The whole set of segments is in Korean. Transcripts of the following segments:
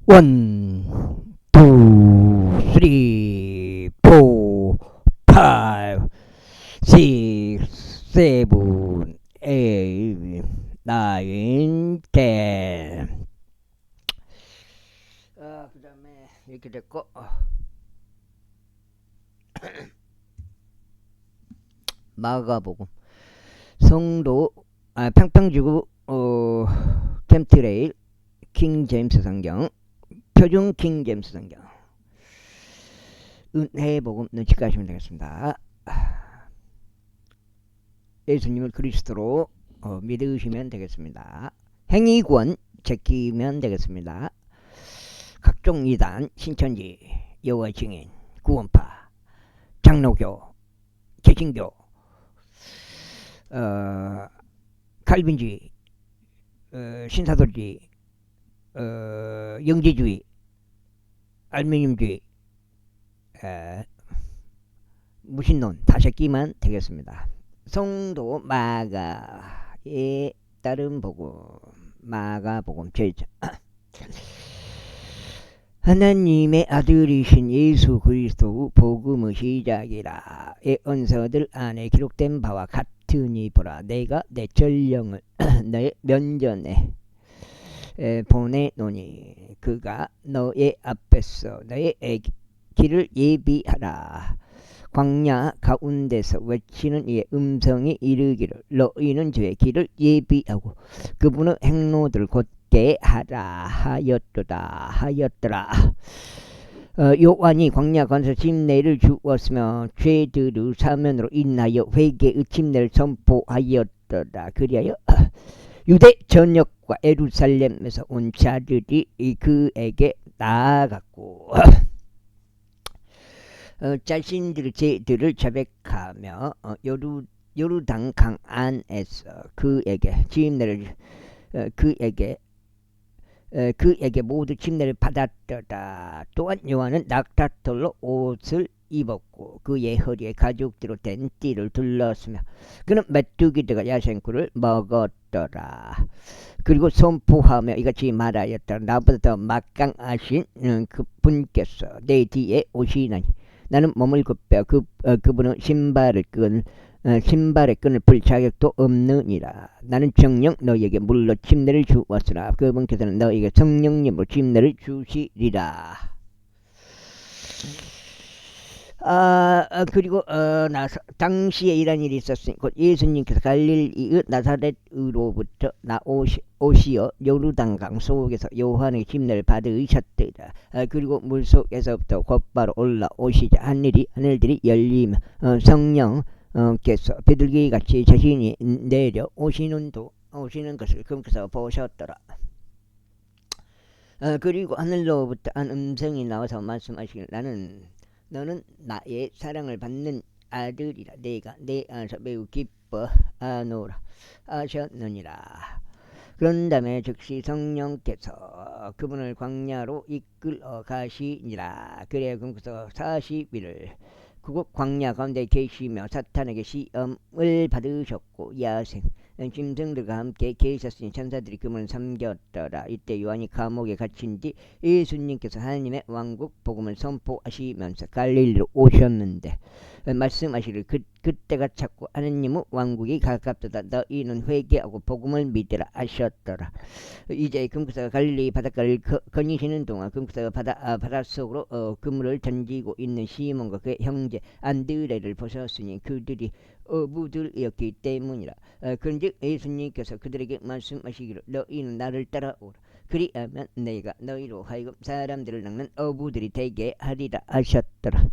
원, 투, 쓰리, 포, 파이브, 식스, 세븐, 에잇, 나인, 텐. 그 다음에 이렇게 됐고, 마가복음, 성도, 평평지구, 캠트레일, 킹 제임스 성경, 표준 킹 제임스 성경, 은혜복음 눈치까 하시면 되겠습니다. 예수님을 그리스도로 믿으시면 되겠습니다. 행위권 제끼면 되겠습니다. 각종 이단, 신천지, 여호와 증인, 구원파, 장로교, 개신교, 칼빈주의, 신사도주의, 영지주의, 알미늄주의, 무신론 다 제끼면 되겠습니다. 성도 마가의 따른 복음, 마가복음 제1장. 하나님의 아들이신 예수 그리스도의 복음의 시작이라. 이 언서들 안에 기록된 바와 같으니 보라. 내가 내 전령을 너의 면전에 보내노니 그가 너의 앞에서 너의 길을 예비하라. 광야 가운데서 외치는 이의 음성이 이르기를 너희는 주의 길을 예비하고 그분의 행로들 곧게 하라 하였더라. 요한이 광야 가운데서 침례를 주었으며 죄들의 사면으로 인하여 회개의 침례를 선포하였더라. 그리하여 유대 전역과 예루살렘에서 온 자들이 그에게 나아갔고 자신들의 죄들을 자백하며 요르단 강 안에서 그에게 침례를 그에게 모두 침례를 받았더라. 또한 요한은 낙타털로 옷을 입었고 그의 허리에 가죽으로 된 띠를 둘렀으며 그는 메뚜기들과 야생꿀을 먹었더라. 그리고 선포하며 이같이 말하였더라. 나보다 더 막강하신 그 분께서 내 뒤에 오시나니 나는 몸을 굽혀 그분은 신발의 끈을 풀 자격도 없느니라. 나는 정녕 너희에게 물로 침례를 주었으나 그분께서는 너희에게 성령님으로 침례를 주시리라. 그리고 당시에 이런 일이 있었으니 곧 예수님께서 갈릴리의 나사렛으로부터 나오시어 요르단강 속에서 요한의 침례를 받으셨더라. 그리고 물속에서부터 곧바로 올라오시자 하늘들이 열리며 성령께서 비둘기같이 자신이 내려 오시는 것을 그분께서 보셨더라. 그리고 하늘로부터 한 음성이 나와서 말씀하시길 너는 나의 사랑을 받는 아들이라. 내가 내 안에서 매우 기뻐하노라 하셨느니라. 그런 다음에 즉시 성령께서 그분을 광야로 이끌어 가시니라. 그래야 그분께서 40일을 그곳 광야 가운데 계시며 사탄에게 시험을 받으셨고 야생 짐승들과 함께 계셨으니 천사들이 그분을 섬겼더라. 이때 요한이 감옥에 갇힌 뒤 예수님께서 하나님의 왕국 복음을 선포하시면서 갈릴리로 오셨는데 말씀하시기를 그때가 찼고 하나님의 왕국이 가깝도다. 너희는 회개하고 복음을 믿으라 하셨더라. 이제 금구사가 갈릴리 바닷가를 거니시는 동안 금구사가 바다 속으로 그물을 던지고 있는 시몬과 그의 형제 안드레를 보셨으니 그들이 어부들이었기 때문이라. 그런즉 예수님께서 그들에게 말씀하시기를 너희는 나를 따라오라. 그리하면 내가 너희로 하여금 사람들을 낚는 어부들이 되게 하리라 하셨더라.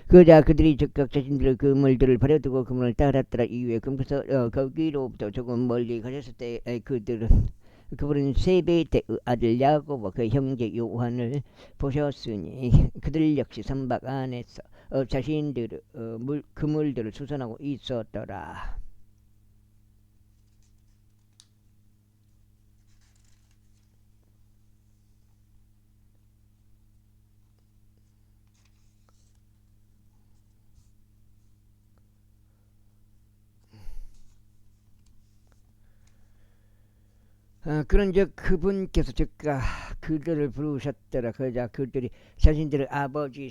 그러자 그들이 즉각 자신들의 그물들을 버려두고 그물을 따랐더라. 이후에 금구서 거기로부터 조금 멀리 가셨을 때 그분은 세베대의 아들 야고보 그 형제 요한을 보셨으니 그들 역시 선박 안에서 자신들의 그물들을 수선하고 있었더라. 그런즉 그분께서 즉각 그들을 부르셨더라. 그러자 그들이 자신들의 아버지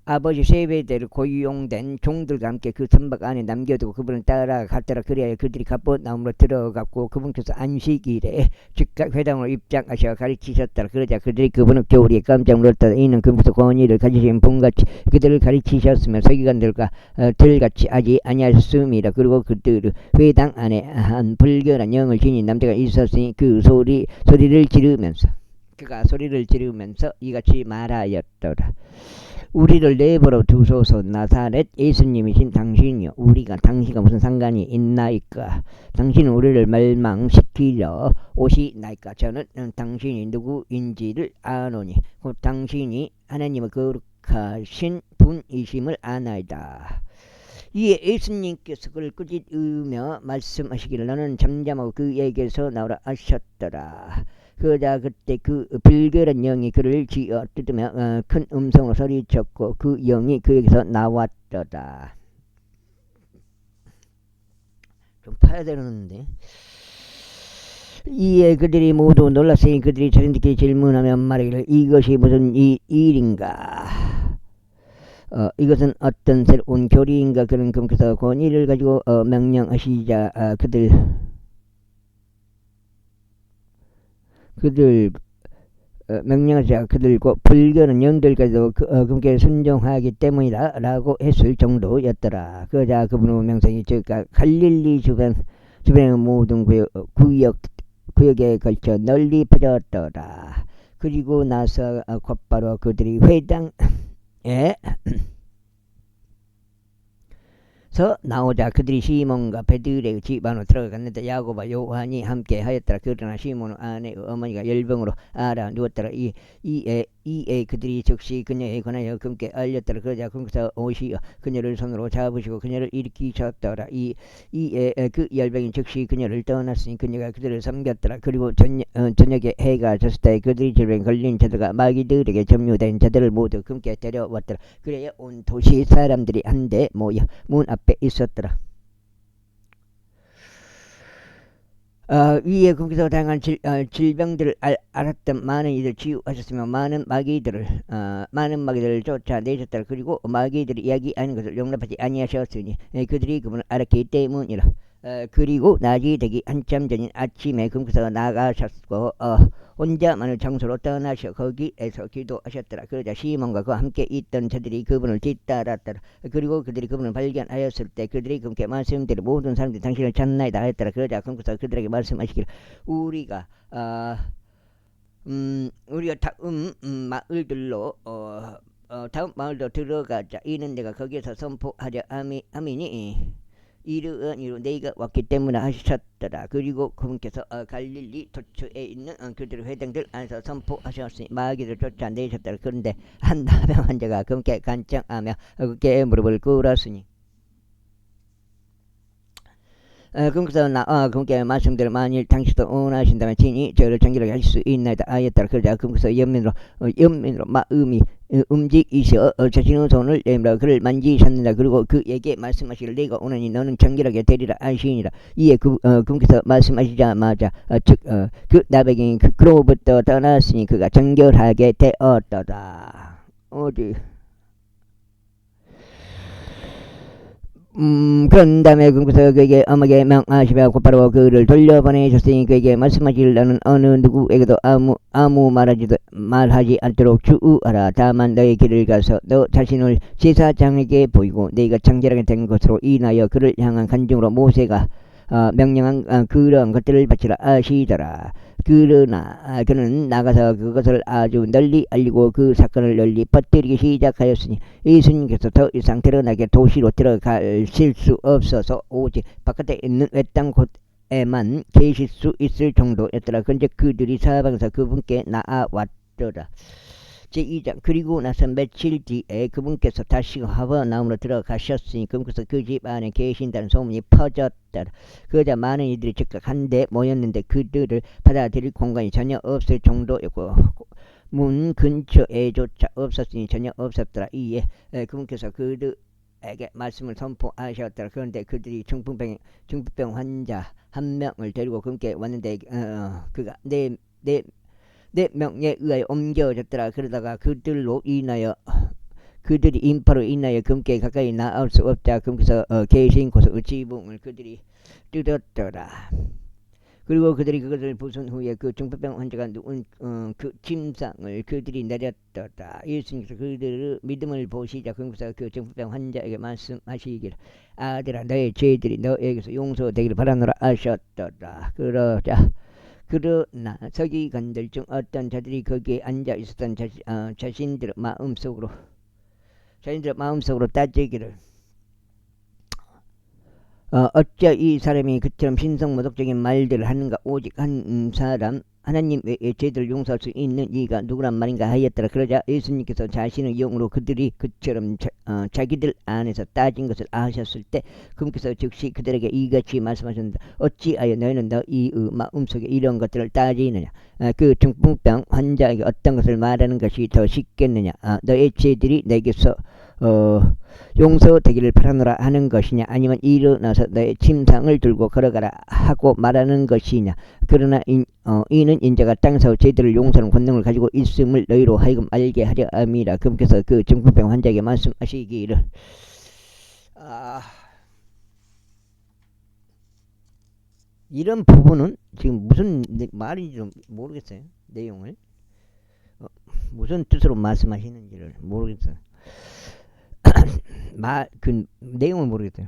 아버지 세베대로 고용된 종들과 함께 그 선박 안에 남겨두고 그분을 따라갔더라. 그래야 그들이 갑옷나무로 들어갔고 그분께서 안식일에 즉각 회당으로 입장하셔 가르치셨더라. 그러자 그들이 그분을 교리에 깜짝 놀랐다. 이는 그분께서 권위를 가지신 분같이 그들을 가르치셨으며 서기관들과 들같이 하지 아니하셨음이라. 그리고 그들의 회당 안에 한 불결한 영을 지닌 남자가 있었으니 그 소리를 지르면서 이같이 말하였더라. 우리를 내버려 두소서. 나사렛 예수님이신 당신이여, 우리가 당신과 무슨 상관이 있나이까? 당신은 우리를 멸망시키려 오시나이까? 저는 당신이 누구인지를 아노니 곧 당신이 하나님의 거룩하신 분이심을 아나이다. 이에 예수님께서 그를 꾸짖으며 말씀하시기를 너는 잠잠하고 그에게서 나오라 하셨더라. 그러자 그때 그 불결한 영이 그를 쥐어 뜯으며 큰 음성으로 소리쳤고 그 영이 그에게서 나왔더라. 좀 파야 되는데. 이에 그들이 모두 놀랐으니 그들이 자신들끼리 질문하며 말하기를 이것이 무슨 일인가? 이것은 어떤 새로운 교리인가? 그는 그분께서 권위를 가지고 명령하시자 그들 명령하자 그들과 불결한 영들까지도 그분께 순종하기 때문이다 라고 했을 정도였더라. 그러자 그분의 명성이 즉 갈릴리 주변의 모든 구역에 걸쳐 널리 퍼졌더라. 그리고 나서 곧바로 그들이 회당에 나오자 그들이 시몬과 베드로의 집 안으로 들어갔는데 야고보와 요한이 함께 하였더라. 그러나 시몬은 아내의 어머니가 열병으로 알아누웠더라. 이에 그들이 즉시 그녀에 관하여 그분께 알렸더라. 그러자 그분께서 오시어 그녀를 손으로 잡으시고 그녀를 일으키셨더라. 이에 그 열병이 즉시 그녀를 떠났으니 그녀가 그들을 섬겼더라. 그리고 저녁에 해가 졌을 때 그들이 질병에 걸린 자들과 마귀들에게 점유된 자들을 모두 그분께 데려왔더라. 그래야 온 도시 사람들이 한데 모여 문 앞에 있었더라. 위에 그분께서 다양한 질병들을 알았던 많은 이들 치유하셨으며 많은 마귀들을 쫓아내셨더라. 그리고 마귀들이 이야기하는 것을 용납하지 아니하셨으니 그들이 그분을 알았기 때문이라. 그리고 낮이 되기 한참 전인 아침에 그분께서 나가셨고 혼자 많은 장소로 떠나셔 거기에서 기도하셨더라. 그러자 시몬과 그와 함께 있던 자들이 그분을 뒤따랐더라. 그리고 그들이 그분을 발견하였을 때 그들이 그분께 말씀드려 모든 사람들이 당신을 찾나이다 하였더라. 그러자 그분께서 그들에게 말씀하시기를 우리가 다음 마을로 들어가자. 이는 내가 거기에서 선포하려 함이니 이르은 이로 너희가 왔기 때문에 하셨더라. 그리고 그분께서 갈릴리 도처에 있는 그들의 회당들 안에서 선포하셨으니 마귀를 쫓아내셨더라. 그런데 한 나병 환자가 그분께 간청하며 그분께 무릎을 꿇었으니 그분께서 그분께 말씀대로 만일 당신도 원하신다면 친히 저를 정결하게 할 수 있나이다 하였더라. 그러자 그분께서 연민으로 마음이 움직이셔 자신의 손을 내밀어 그를 만지셨느니라. 그리고 그에게 말씀하시기를 내가 오나니 너는 정결하게 되리라 하시니라. 이에 그분께서 말씀하시자마자 그 나병이 그로부터 떠났으니 그가 정결하게 되었더라. 그런 다음에 그분께서 그에게 엄하게 명하시며 곧바로 그를 돌려보내셨으니 그에게 말씀하시기를 너는 어느 누구에게도 아무 말하지 않도록 주의하라. 다만 너의 길을 가서 너 자신을 제사장에게 보이고 너희가 정결하게 된 것으로 인하여 그를 향한 간증으로 모세가 명령한 그런 것들을 바치라 하시더라. 그러나 그는 나가서 그것을 아주 널리 알리고 그 사건을 널리 퍼뜨리기 시작하였으니 예수님께서 더 이상 드러나게 도시로 들어가실 수 없어서 오직 바깥에 있는 외딴 곳에만 계실 수 있을 정도였더라. 그런데 그들이 사방에서 그분께 나아왔더라. 제2장. 그리고 나서 며칠 뒤에 그분께서 다시 가버나움으로 들어가셨으니 그분께서 그 집 안에 계신다는 소문이 퍼졌더라. 그러자 많은 이들이 즉각 한데 모였는데 그들을 받아들일 공간이 전혀 없을 정도였고 문 근처에조차 없었으니 전혀 없었더라. 이에 그분께서 환자에게 말씀을 선포하셨더라. 그런데 그들이 중풍병 환자 한 명을 데리고 그께 왔는데 그가 네 명에 의하여 옮겨졌더라. 그러다가 그들이 인파로 인하여 금께 가까이 나올 수 없자 금께서 계신 곳의 지붕을 그들이 뜯었더라. 그리고 그들이 그것을 부순 후에 그 중풍병 환자가 누운 그 침상을 그들이 내렸더라. 예수님께서 그들의 믿음을 보시자 금께서 그 중풍병 환자에게 말씀하시기를 아들아 너의 죄들이 너에게서 용서되기를 바라노라 하셨더라. 그러나 서기관들 중 어떤 자들이 거기에 앉아 있었던 자신들의 마음속으로 따지기를 어찌 이 사람이 그처럼 신성모독적인 말들을 하는가. 오직 한 사람 하나님 외에 죄들을 용서할 수 있는 이가 누구란 말인가 하였더라. 그러자 예수님께서 자신의 영으로 그들이 그처럼 자기들 안에서 따진 것을 아셨을 때 그분께서 즉시 그들에게 이같이 말씀하셨는데 어찌하여 너희는 너희의 마음속에 이런 것들을 따지느냐. 그 중풍병 환자에게 어떤 것을 말하는 것이 더 쉽겠느냐. 너의 죄들이 내게서 용서되기를 바라노라 하는 것이냐, 아니면 일어나서 너의 침상을 들고 걸어가라 하고 말하는 것이냐. 그러나 이는 인자가 땅에서 죄들을 용서하는 권능을 가지고 있음을 너희로 하여금 알게 하려 함이라. 그분께서 그 중풍병 환자에게 말씀하시기를 이런 부분은 지금 무슨 말인지 좀 모르겠어요. 내용을 무슨 뜻으로 말씀하시는지를 모르겠어요. 그 내용을 모르겠어요.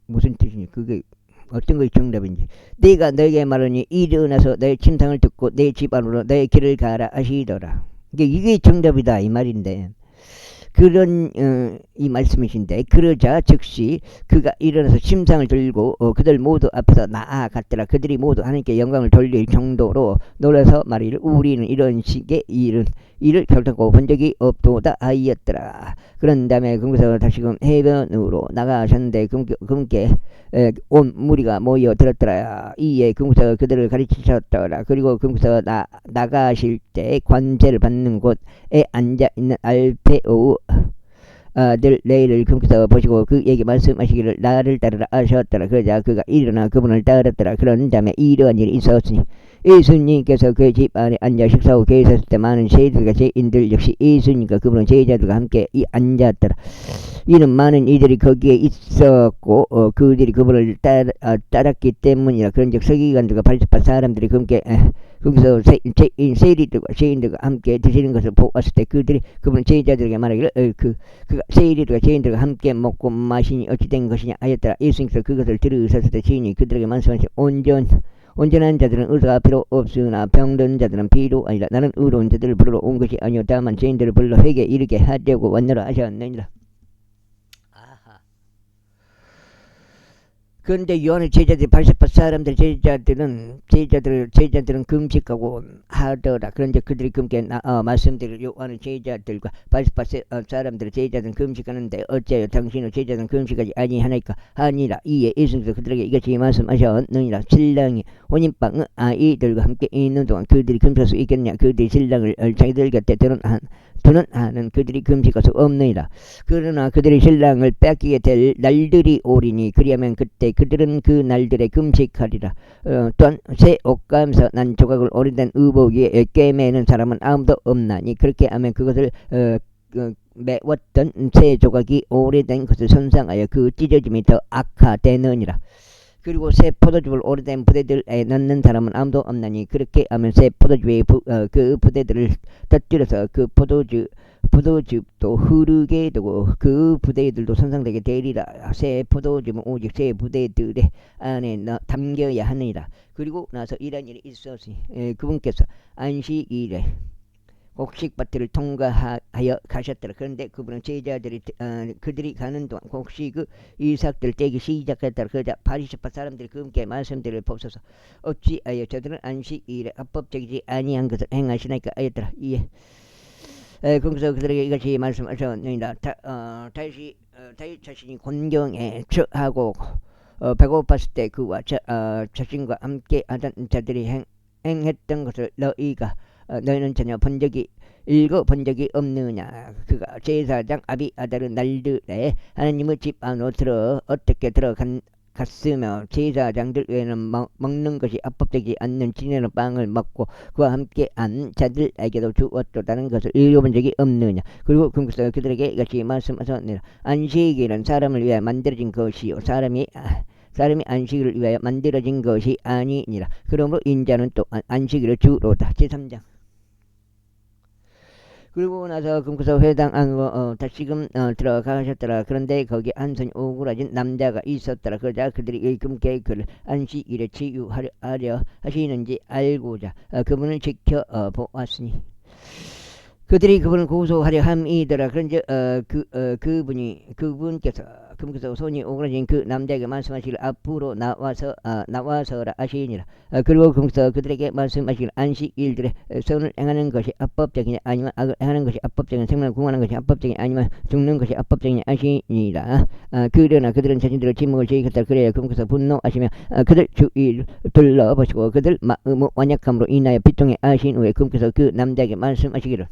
무슨 뜻인지, 그게 어떤 것이 정답인지. 내가 너에게 말하니 일어나서 너의 침상을 듣고 내 집 안으로 너의 길을 가라 하시더라. 이게 정답이다 이 말인데, 그런 이 말씀이신데, 그러자 즉시 그가 일어나서 침상을 들고 그들 모두 앞에서 나아갔더라. 그들이 모두 하나님께 영광을 돌릴 정도로 놀라서 말이를 우리는 이런 식의 일을 결단코 본 적이 없도다 하였더라. 그런 다음에 그분께서 다시금 해변으로 나가셨는데 그분께 온 무리가 모여 들었더라. 이에 그분께서 그들을 가르치셨더라. 그리고 그분께서 나가실 때 관제를 받는 곳에 앉아있는 알페오 아들 레이를 그분께서 보시고 그에게 말씀하시기를 나를 따르라 하셨더라. 그러자 그가 일어나 그분을 따랐더라. 그런 다음에 이러한 일이 있었으니 예수님께서 그 집 안에 앉아 식사하고 계셨을 때 많은 세리들과 죄인들 역시 예수님과 그분의 제자들과 함께 앉았더라. 이는 많은 이들이 거기에 있었고 그들이 그분을 따랐기 때문이라. 그런즉 서기관들과 바리새파 사람들이 거기서 세리들과 죄인들과 함께 드시는 것을 보았을 때 그들이 그분의 제자들에게 말하기를 그가 세리들과 죄인들과 함께 먹고 마시니 어찌 된 것이냐 하였더라. 예수님께서 그것을 들으셨을 때 주인이 그들에게 말씀하시니 온전한 자들은 의사가 필요 없으나 병든 자들은 필요하니라. 나는 의로운 자들을 부르러 온 것이 아니요 다만 죄인들을 불러 회개에 이르게 하려고 왔노라 하셨느니라. 그런데 요한의 제자들이 바리새파 사람들 제자들은 금식하고 하더라. 그런데 그들이 금께 말씀드릴 요한의 제자들과 바리새파 사람들의 제자들은 금식하는데 어찌하여 당신의 제자들은 금식하지 아니하나이까 하니라. 이에 예수님께서 그들에게 이같이 말씀하셨느니라. 신랑이 혼인방의 아이들과 함께 있는 동안 그들이 금식할 수 있겠느냐. 그들이 신랑을 자기들 곁에 두는 한은 그들이 금식할 수 없느니라. 그러나 그들이 신랑을 뺏기게 될 날들이 오리니 그리하면 그때 그들은 그 날들에 금식하리라. 또한 새 옷감에서 난 조각을 오래된 의복 위에 꿰매는 사람은 아무도 없나니 그렇게 하면 그것을 메웠던 새 조각이 오래된 것을 손상하여 그 찢어짐이 더 악화되느니라. 그리고 새 포도즙을 오래된 부대들에 넣는 사람은 아무도 없나니 그렇게 하면 새 포도즙에 그 부대들을 터뜨려서 그 포도즙도 흐르게 되고 그 부대들도 손상되게 되리라. 새 포도즙은 오직 새 부대들의 안에 담겨야 하느니라. 그리고 나서 이런 일이 있었으니 그분께서 안식일에 곡식밭을 통과하여 가셨더라. 그런데 그분은 제자들이 그들이 가는 동안 곡식의 이삭들 떼기 시작했더라. 그러자 바리새파 사람들이 그분께 말씀드릴 법소서 어찌하여 저들은 안식일에 합법적이지 아니한 것을 행하시나이까 하였더라. 이에 그래서 그들에게 이같이 말씀하셨느니라. 다윗 자신이 곤경에 처하고 배고팠을 때 그와 자신과 함께 하던 자들이 행했던 것을 너희는 전혀 본 적이 읽어본 적이 없느냐. 그가 제사장 아비 아다르 날들에 하나님의 집 안으로 어떻게 갔으며 제사장들 외에는 먹는 것이 합법되지 않는 지내는 빵을 먹고 그와 함께 한 자들에게도 주었다는 것을 읽어본 적이 없느냐. 그리고 그들에게 이같이 말씀하셨느니라. 안식일은 사람을 위하여 만들어진 것이요 사람이 안식일을 위하여 만들어진 것이 아니니라. 그러므로 인자는 또 안식일을 주로다. 제3장. 그리고 나서 금그서 회당 안으로 다시금 들어가셨더라. 그런데 거기 한 손이 오그라진 남자가 있었더라. 그러자 그들이 금께 그를 안식일에 치유하려 하시는지 알고자 그분을 지켜보았으니 그들이 그분을 고소하려 함이더라. 그런즉 그분께서 금께서 손이 오그라진 그 남자에게 말씀하시기를 앞으로 나와서라 하시니라. 그리고 금께서 그들에게 말씀하시기를 안식일들에 선을 행하는 것이 합법적이냐 아니면 악을 행하는 것이 합법적이냐 생명을 구하는 것이 합법적이냐 아니면 죽는 것이 합법적이냐 하시니라. 그러나 그들은 자신들의 침묵을 지켰다. 그래야 금께서 분노하시며 그들 주위를 둘러보시고 그들 마음의 완약함으로 인하여 비통해 하신 후에 금께서 그 남자에게 말씀하시기를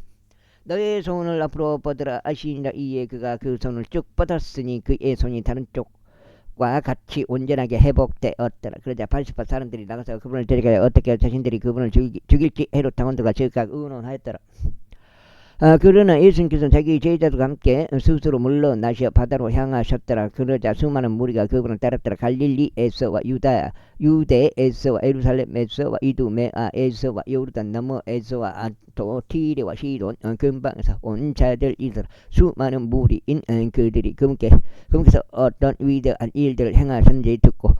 너의 손을 앞으로 뻗으라 하시니라. 이에 그가 그 손을 쭉 뻗었으니 그의 손이 다른 쪽과 같이 온전하게 회복되었더라. 그러자 80파 사람들이 나가서 그분을 데려가야 어떻게 자신들이 그분을 죽일지 헤롯 당원들과 즉각 의논하였더라. 그러나 예수님께서는 자기 제자들과 함께 스스로 물러나셔 바다로 향하셨더라. 그러자 수많은 무리가 그분을 따랐더라. 갈릴리에서와 유대에서와 예루살렘에서와 이두메아에서와 요르단 너머에서와 또 티레와 시돈 근방에서 온 자들이더라. 수많은 무리인 그들이 그분께서 어떤 위대한 일들을 행하셨는지 듣고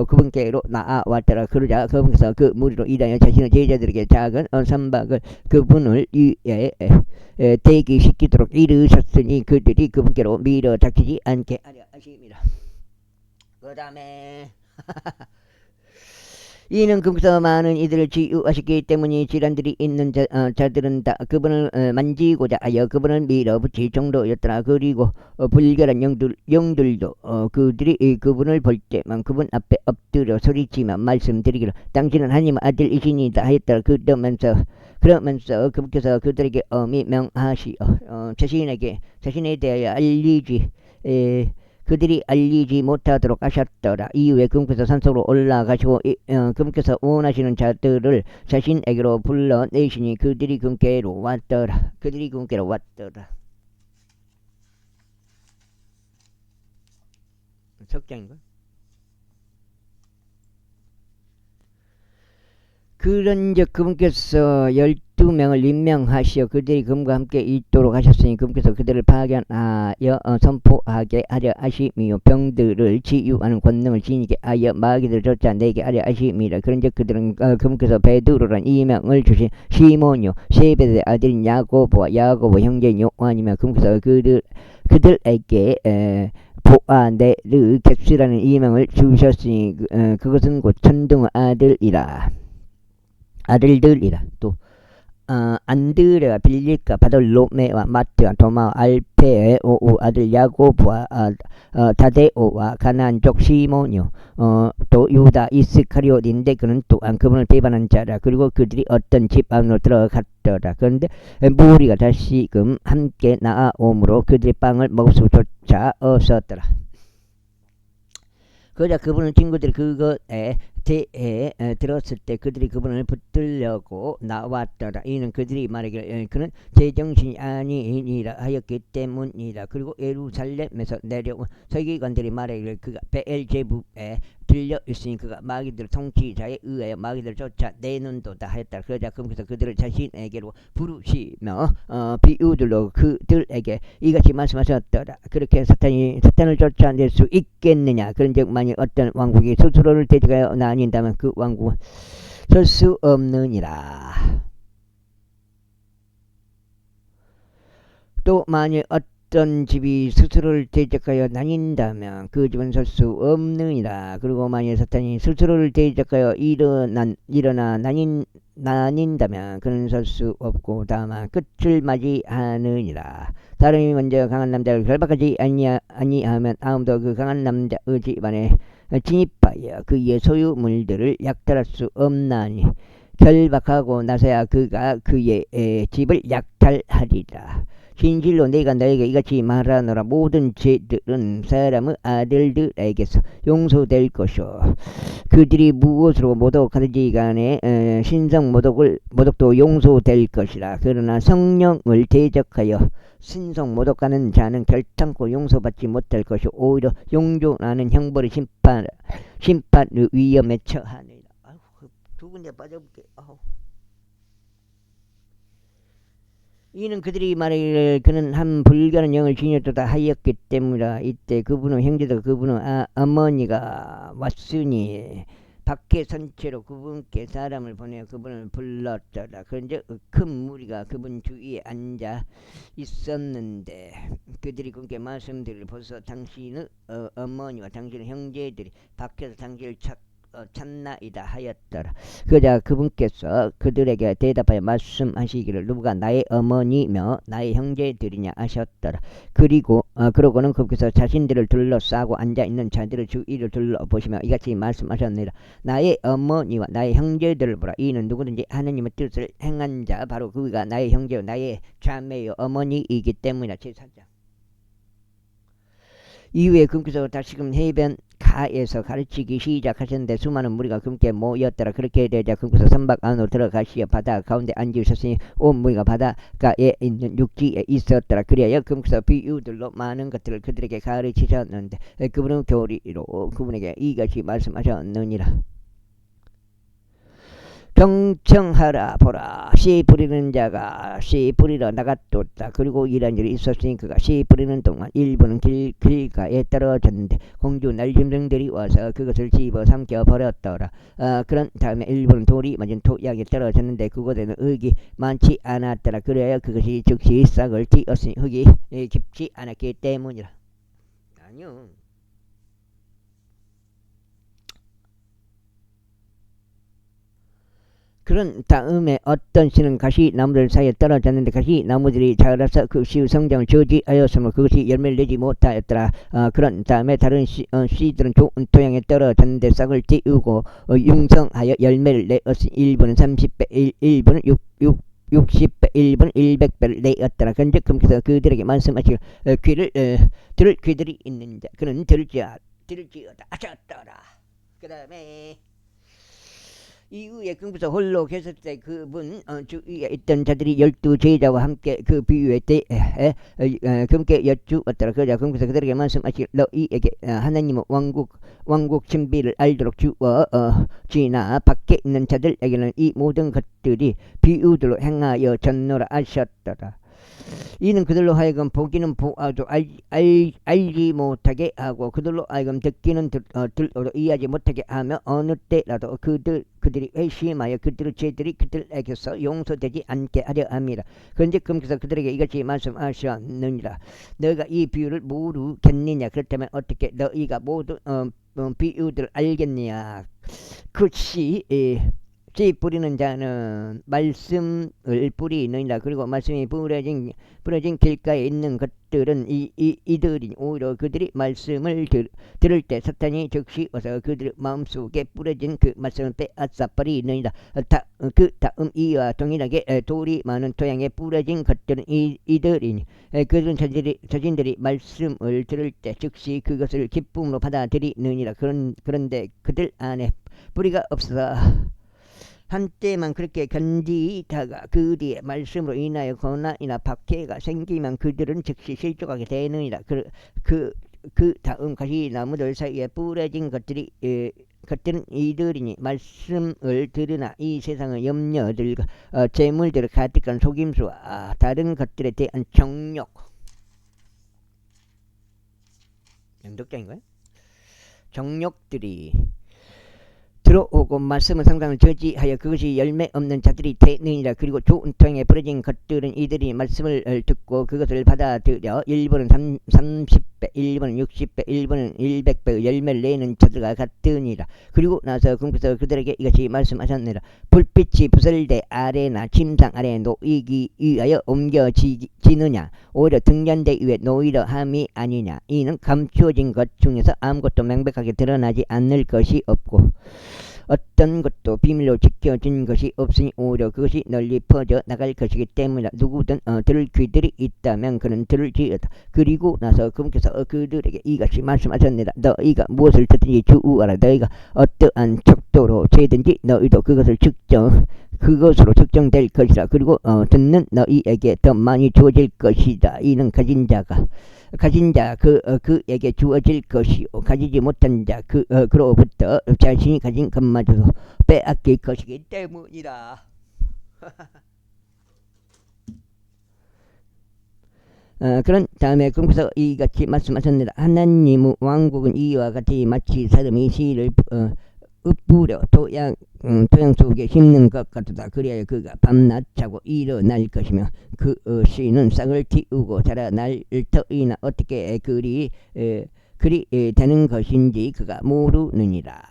그분께로 나아왔더라. 그러자 그분께서 그 무리로 이다여 자신의 제자들에게 작은 선박을 그분을 위에 대기시키도록 이르셨으니 그들이 그분께로 밀어닥치지 않게 하려 하심이라. 그 다음에 이는 금서 많은 이들을 치유하셨기 때문에 질환들이 있는 자들은 다 그분을 만지고자 하여 그분을 밀어붙일 정도였더라. 그리고 불결한 영들도 그들이 그분을 볼 때만 그분 앞에 엎드려 소리치며 말씀드리기를 당신은 하나님의 아들이시니다 하였더라. 그러면서 그분께서 그들에게 엄히 명하시어 자신에 대하여 그들이 알리지 못하도록 하셨더라. 이후에 그분께서 산속으로 올라가시고 그분께서 원하시는 자들을 자신에게로 불러내시니 그들이 그분께로 왔더라. 석장인가? 그런즉 그분께서 12명을 임명하시어 그들이 그분과 함께 있도록 하셨으니 그분께서 그들을 파견하여 선포하게 하려 하심이요 병들을 치유하는 권능을 지니게 하여 마귀들을 쫓아내게 하려 하심이라. 그런즉 그들은 그분께서 베드로란 이명을 주신 시몬요 세베대의 아들인 야고보와 야고보 형제인 요한이며 그분께서 그들에게 보아네르게스라는 이명을 주셨으니 그것은 곧 천둥의 아들들이라. 또 안드레와 빌립과 바돌로메와 마트와 도마와 알페의 아들 야고보와 다데오와 가나안족 시몬이요 또 유다 이스카리옷인데 그는 또한 그분을 배반한 자라. 그리고 그들이 어떤 집 안으로 들어갔더라. 그런데 무리가 다시금 함께 나아오므로 그들이 빵을 먹을 수조차 없었더라. 그러자 그분의 친구들이 그것에 대해 들었을 때 그들이 그분을 붙들려고 나왔더라. 이는 그들이 말하기를 그는 제정신이 아니니라 하였기 때문이라. 그리고 예루살렘에서 내려온 서기관들이 말하기를 그가 베엘제부에 들려 있으니 그가 마귀들 통치자에 의하여 마귀들을 쫓아내는도다 하였다. 그러자 그분께서 그들을 자신에게로 부르시며 비유들로 그들에게 이같이 말씀하셨더라. 그렇게 사탄을 쫓아낼 수 있겠느냐. 그런즉 만일 어떤 왕국이 스스로를 대적하여 나뉜다면 그 왕국은 설 수 없느니라. 또 만일 어떤 집이 스스로를 대적하여 나뉜다면 그 집은 설 수 없느니라. 그리고 만일 사탄이 스스로를 대적하여 일어나 나뉜다면 그는 설 수 없고 다만 끝을 맞이하느니라. 사람이 먼저 강한 남자를 결박하지 아니하면 아무도 그 강한 남자의 집안에 진입하여 그의 소유물들을 약탈할 수 없나니 결박하고 나서야 그가 그의 집을 약탈하리라. 진실로 내가 너에게 이같이 말하노라. 모든 죄들은 사람의 아들들에게서 용서될 것이요 그들이 무엇으로 모독하든지 간에 신성 모독도 용서될 것이라. 그러나 성령을 대적하여 신성 모독하는 자는 결탄코 용서받지 못할 것이요 오히려 용존하는 형벌의 심판의 위험에 처하니라. 두 군데 빠져볼게. 이는 그들이 말하기를 그는 한 불가는 영을 지녔도다 하였기 때문이라. 이때 그분의 형제들 그분의 어머니가 왔으니 밖에 선체로 그분께 사람을 보내어 그분을 불렀더라. 그런즉 큰 무리가 그분 주위에 앉아 있었는데 그들이 그분께 말씀드리를 보소 당신의 어머니와 당신의 형제들이 밖에서 당신을 찾나이다 하였더라. 그러자 그분께서 그들에게 대답하여 말씀하시기를 누가 나의 어머니며 나의 형제들이냐 하셨더라. 그러고는 그분께서 자신들을 둘러싸고 앉아있는 자들의 주위를 둘러보시며 이같이 말씀하셨느니라. 나의 어머니와 나의 형제들을 보라. 이는 누구든지 하느님의 뜻을 행한 자 바로 그가 나의 형제요 나의 자매요 어머니이기 때문이라. 제4장 이후에 그분께서 다시금 해변가에서 가르치기 시작하셨는데 수많은 무리가 그분께 모였더라. 그렇게 되자 그분께서 선박 안으로 들어가시어 바다 가운데 앉으셨으니 온 무리가 바닷가에 있는 육지에 있었더라. 그리하여 그분께서 비유들로 많은 것들을 그들에게 가르치셨는데 그분은 교리로 그분에게 이같이 말씀하셨느니라. 경청하라. 보라 씨 뿌리는 자가 씨 뿌리러 나갔도다. 그리고 이런 일이 있었으니 그가 씨 뿌리는 동안 일부는 길가에 떨어졌는데 공주 날짐승들이 와서 그것을 집어 삼켜 버렸더라. 그런 다음에 일부는 돌이 맞은 토양에 떨어졌는데 그곳에는 흙이 많지 않았더라. 그래야 그것이 즉시 싹을 틔었으니 흙이 깊지 않았기 때문이라. 아니요. 그런 다음에 어떤 씨는 가시나무들 사이에 떨어졌는데 가시나무들이 자라서 그 씨의 성장을 저지하였으므로 그것이 열매를 내지 못하였더라. 그런 다음에 다른 씨들은 좋은 토양에 떨어졌는데 싹을 틔우고 융성하여 열매를 내었으니 일부는 30배, 일부는 60배, 일부는 100배를 내었더라. 그런즉 그분께서 그들에게 말씀하시고 들을 귀들이 있는 자 그는 들을지어다 하셨더라. 그 다음에 이후에 그분께서 홀로 계실 때 그분 주위에 있던 자들이 12제자와 함께 그 비유에 대해 그분께 여쭈었더라. 그러자 그분께서 그들에게 말씀하시기를 너희에게 하나님의 왕국 진비를 알도록 주어지나 밖에 있는 자들에게는 이 모든 것들이 비유들로 행하여 졌노라 하셨더라. 이는 그들로 하여금 보기는 보아도 알지 못하게 하고 그들로 하여금 듣기는 들어도 이해하지 못하게 하며 어느 때라도 그들이 회심하여 그들의 죄들이 그들에게서 용서되지 않게 하려 함이라. 그런데 그분께서 그들에게 이같이 말씀하셨느니라. 너희가 이 비유를 모르겠느냐. 그렇다면 어떻게 너희가 모두 비유들을 알겠느냐. 그것이 씨 뿌리는 자는 말씀을 뿌리느니라. 그리고 말씀이 부러진 길가에 있는 것들은 이들이 오히려 그들이 말씀을 들을 때 사탄이 즉시 와서 그들 마음속에 뿌려진 그 말씀을 빼앗아 버리느니라. 그 다음 이와 동일하게 돌이 많은 토양에 뿌려진 것들은 이들이니 그들은 자신들이 말씀을 들을 때 즉시 그것을 기쁨으로 받아들이느니라. 그런데 그들 안에 뿌리가 없어서 한때만 그렇게 견디다가 그 뒤에 말씀으로 인하여 고난이나 박해가 생기면 그들은 즉시 실족하게 되느니라. 그 다음 가시나무들 사이에 뿌려진 것들은 이들이니 말씀을 들으나 이 세상의 염려들과 재물들을 가득한 속임수와 다른 것들에 대한 정욕 연독장인가요? 정욕들이 들어오고 말씀의 상상을 저지하여 그것이 열매 없는 자들이 되느니라. 그리고 좋은 토양에 뿌려진 것들은 이들이 말씀을 듣고 그것을 받아들여 일부는 30배, 일부는 60배, 일부는 100배 열매를 내는 자들과 같으니라. 그리고 나서 그분께서 그들에게 이같이 말씀하셨느니라. 불빛이 부설대 아래나 침상 아래에 놓이기 위하여 옮겨지느냐 오히려 등잔대 위에 놓이려 함이 아니냐. 이는 감추어진 것 중에서 아무것도 명백하게 드러나지 않을 것이 없고 어떤 것도 비밀로 지켜진 것이 없으니 오히려 그것이 널리 퍼져 나갈 것이기 때문이다. 누구든 들을 귀들이 있다면 그는 들을지어다. 그리고 나서 그분께서 그들에게 이같이 말씀하셨느니라. 너희가 무엇을 듣든지 주우하라. 너희가 어떠한 척도로 재든지 너희도 그것으로 측정될 것이라. 그리고 듣는 너희에게 더 많이 주어질 것이다. 이는 가진 자 그에게 주어질 것이요 가지지 못한 자 그로부터 자신이 가진 것마저도 빼앗길 것이기 때문이다. 그런 다음에 그래서 이같이 말씀하셨느니라. 하나님의 왕국은 이와 같이 마치 사람이 씨를 읊으려 토양 속에 심는 것 같다. 그리하여 그가 밤낮 자고 일어날 것이며 그 씨는 싹을 틔우고 자라날 터이나 어떻게 그리 되는 것인지 그가 모르느니라.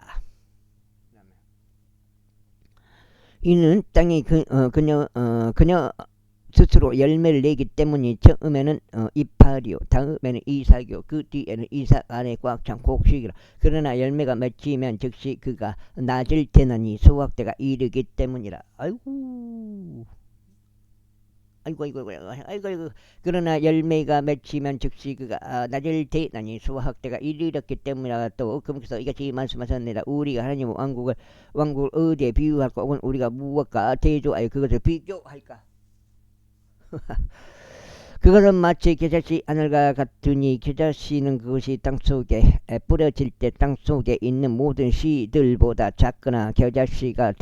이는 땅이 그녀 스스로 열매를 내기 때문이 처음에는 이파리요 다음에는 이삭이요 그 뒤에는 이삭 안에 꽉 찬 곡식이라. 그러나 열매가 맺히면 즉시 그가 낮을 때나니 수확 때가 이르기 때문이라. 아이고 그러나 열매가 맺히면 즉시 그가 낮을 때나니 수확 때가 이르렀기 때문이라. 또 그분께서 이같이 말씀하셨느니라. 우리가 하나님의 왕국을 어디에 비유할까? 혹은 우리가 무엇과 대조하여 그것을 비교할까? 그것은 마치 겨자씨 하늘과 같으니 겨자씨는 그것이 땅속에 뿌려질 때 땅속에 있는 모든 씨들보다 작거나 겨자씨가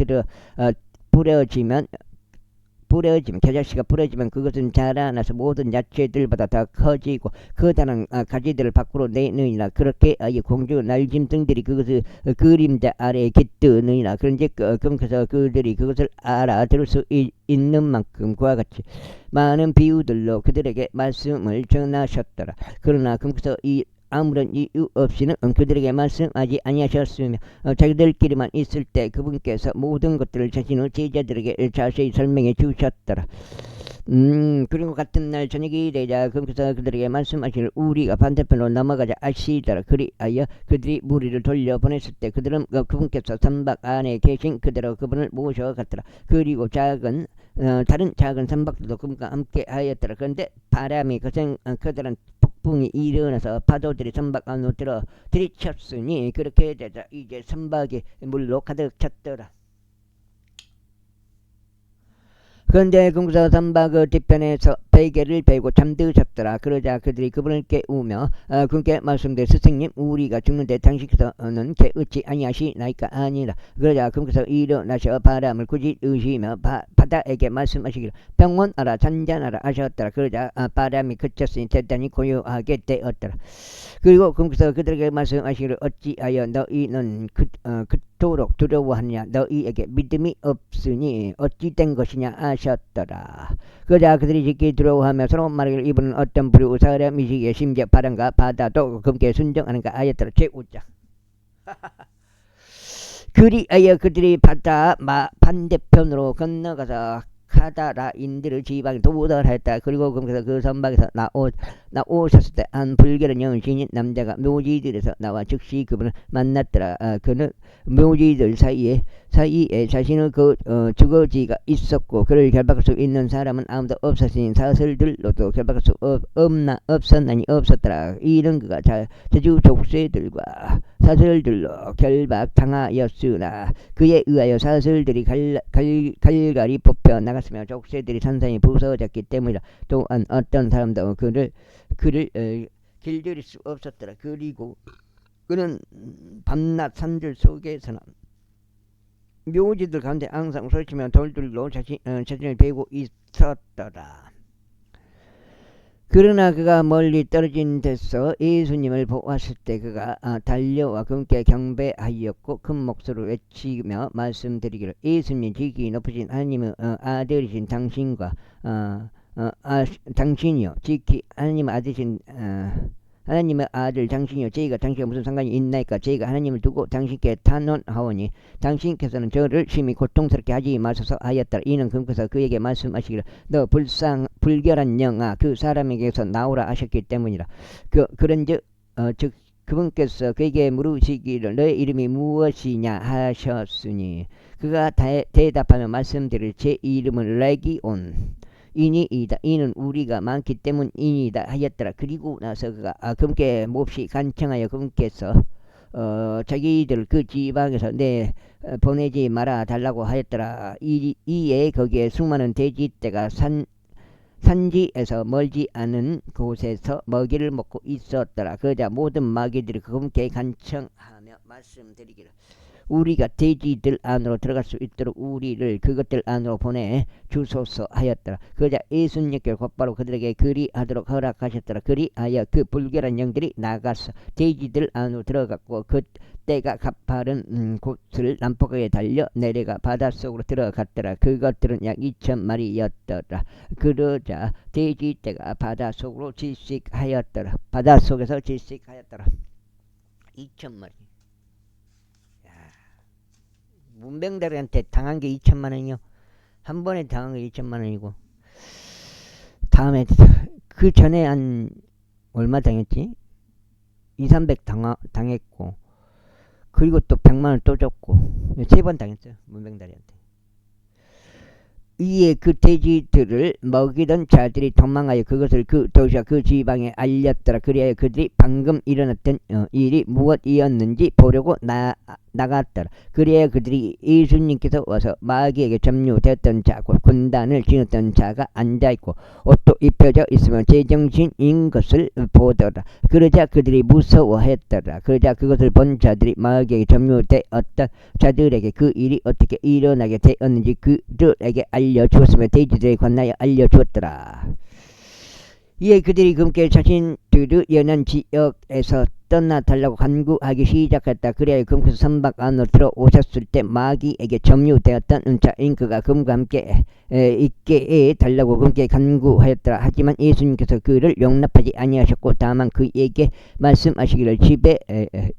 겨자씨가 뿌려지면 그것은 자라나서 모든 야채들보다 더 커지고 커다란 가지들을 밖으로 내느니라. 그렇게 공주 날짐승들이 그것을 그림자 아래에 깃드느니라. 그런즉 그래서 그들이 그것을 알아들을 수 있는 만큼 그와 같이 많은 비유들로 그들에게 말씀을 전하셨더라. 그러나 그분께서 아무런 이유 없이는 그들에게 말씀하지 아니하셨으며 자기들끼리만 있을 때 그분께서 모든 것들을 자신의 제자들에게 자세히 설명해 주셨더라. 그리고 같은 날 저녁이 되자 그분께서 그들에게 말씀하시기를 우리가 반대편으로 넘어가자 하시더라. 그리하여 그들이 무리를 돌려보냈을 때 그들은 그분께서 선박 안에 계신 그대로 그분을 모셔갔더라. 그리고 다른 작은 선박들도 그분과 함께 하였더라. 그런데 바람이 커다란 폭풍이 일어나서 파도들이 선박 안으로 들이쳤으니 그렇게 되자 이제 선박이 물로 가득 찼더라. 그런데 그분께서 선박의 뒤편에서 베개를 베고 잠드셨더라. 그러자 그들이 그분을 깨우며 그분께 말씀되 스승님 우리가 죽는데 당신께서는 깨우치 아니하시나이까 아니라. 그러자 그분께서 일어나셔 바람을 꾸짖으시며 바다에게 말씀하시기를 평온하라 잔잔하라 하셨더라. 그러자 바람이 그쳤으니 대단히 고요하게 되었더라. 그리고 그분께서 그들에게 말씀하시기를 어찌하여 너희는 그토록 두려워하느냐. 너희에게 믿음이 없으니 어찌 된 것이냐 하셨더라. 그러자 그들이 깊게 두려워하며 서로 말하기를 이분은 어떤 부류 사람이시기에 심지어 바람과 바다도 그분께 순종하는가 하였더라. 제5장 그리하여 그들이 바다 반대편으로 건너가서 카다라인들의 지방에 도달했다. 그리고 그분께서 그 선박에서 나오셨을 때 한 불결한 영을 지닌 남자가 묘지들에서 나와 즉시 그분을 만났더라. 그는 묘지들 사이에 자신의 주거지가 있었고 그를 결박할 수 있는 사람은 아무도 없었으니 사슬들로도 결박할 수 없었나니 없었더라. 이는 그가 제주 족쇄들과 사슬들로 결박당하였으나 그에 의하여 사슬들이 갈갈이 뽑혀 나갔으며 족쇄들이 산산이 부서졌기 때문이라. 또한 어떤 사람도 그를 길들일 수 없었더라. 그리고 그는 밤낮 산들 속에서는 묘지들 가운데 항상 설치며 돌들로 자신을 베고 있었더라. 그러나 그가 멀리 떨어진 데서 예수님을 보았을 때 그가 달려와 그분께 경배하였고 큰 목소리로 외치며 말씀드리기를 예수님 지극히 높으신 하나님의 아들이신 당신과 당신이요 지극히 하나님의 아들이신 하나님의 아들 당신이요 저희가 당신과 무슨 상관이 있나이까. 저희가 하나님을 두고 당신께 탄원하오니 당신께서는 저를 심히 고통스럽게 하지 마소서 하였더라. 이는 그분께서 그에게 말씀하시기를 너 불결한 영아 그 사람에게서 나오라 하셨기 때문이라. 그런즉 즉 그분께서 그에게 물으시기를 너의 이름이 무엇이냐 하셨으니 그가 대답하며 말씀드릴 제 이름은 레기온 이니이다. 이는 우리가 많기 때문이니다 하였더라. 그리고 나서 그가 그분께 몹시 간청하여 그분께서 자기들 그 지방에서 보내지 말아 달라고 하였더라. 이에 거기에 수많은 돼지떼가 산지에서 멀지 않은 곳에서 먹이를 먹고 있었더라. 그러자 모든 마귀들이 그분께 간청하며 말씀드리기를 우리가 돼지들 안으로 들어갈 수 있도록 우리를 그것들 안으로 보내 주소서 하였더라. 그러자 예수님께 곧바로 그들에게 그리하도록 허락하셨더라. 그리하여 그 불결한 영들이 나가서 돼지들 안으로 들어갔고 그 때가 가파른 곳을 난폭하게 달려 내려가 바닷속으로 들어갔더라. 그것들은 약 2,000마리였더라. 그러자 돼지떼가 바닷속으로 질식하였더라. 바닷속에서 질식하였더라. 2,000마리. 문병들한테 당한 게 2천만 원이요. 한 번에 당한 게 2천만 원이고 다음에 그 전에 한 얼마 당했지? 2, 300 당했고 그리고 또 100만 원 또 줬고 3번 당했어요. 문병들한테. 이에 그 돼지들을 먹이던 자들이 도망하여 그것을 그 도시와 그 지방에 알렸더라. 그리하여 그들이 방금 일어났던 일이 무엇이었는지 보려고 나갔더라. 그리하여 그들이 예수님께서 와서 마귀에게 점유되었던 자 곧 군단을 지녔던 자가 앉아있고 옷도 입혀져 있으면 제정신인 것을 보더라. 그러자 그들이 무서워했더라. 그러자 그것을 본 자들이 마귀에게 점유되었던 자들에게 그 일이 어떻게 일어나게 되었는지 그들에게 알려주었으며 돼지들에 관하여 알려주었더라. 이에 그들이 그분께 자신들의 연한 지역에서 떠나달라고 간구하기 시작했다. 그래야 그분께서 선박 안으로 들어오셨을 때 마귀에게 점유되었던 자인 그가 그분과 함께 있게 달라고 그분께 간구하였더라. 하지만 예수님께서 그를 용납하지 아니하셨고 다만 그에게 말씀하시기를 집에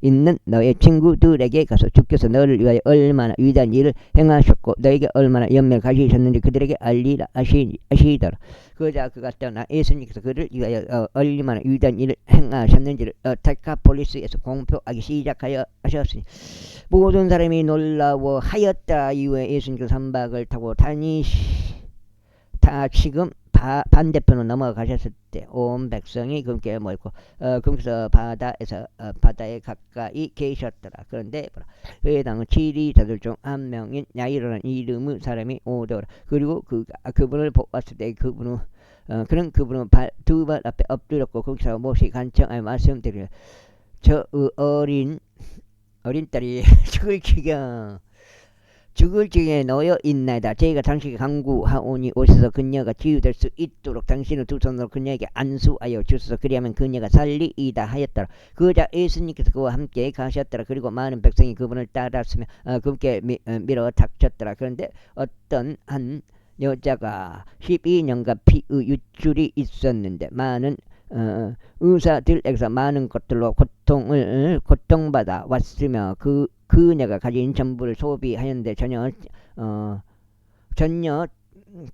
있는 너의 친구들에게 가서 주께서 너를 위하여 얼마나 위대한 일을 행하셨고 너에게 얼마나 연매를 가지셨는지 그들에게 알리라 하시더라. 그러자 그가 떠나 예수님께서 그를 위하여 얼마나 위대한 일을 행하셨는지를 데카폴리스에서 공표하기 시작하여 하셨으니 모든 사람이 놀라워하였다. 이후에 예수님께서 선박을 타고 지금 반대편으로 넘어가셨을 때 온 백성이 그분께 모였고 그분께서 바다에 가까이 계셨더라. 그런데 회당 지리자들 중 한 명인 야이로라는 이름의 사람이 오더라. 그리고 그분을 보았을 때 그분은 두 발 앞에 엎드렸고 거기서 몹시 간청하여 말씀드리려 저 어린 딸이 죽을 지경에 놓여 있나이다. 저희가 당신에게 간구하오니 오셔서 그녀가 치유될 수 있도록 당신을 두 손으로 그녀에게 안수하여 주소서. 그리하면 그녀가 살리이다 하였더라. 그러자 예수님께서 그와 함께 가셨더라. 그리고 많은 백성이 그분을 따랐으며 그분께 밀어 닥쳤더라. 그런데 어떤 한 여자가 12년간 피의 유출이 있었는데 많은 의사들에게서 많은 것들로 고통받아 왔으며 그녀가 가진 전부를 소비하였는데 전혀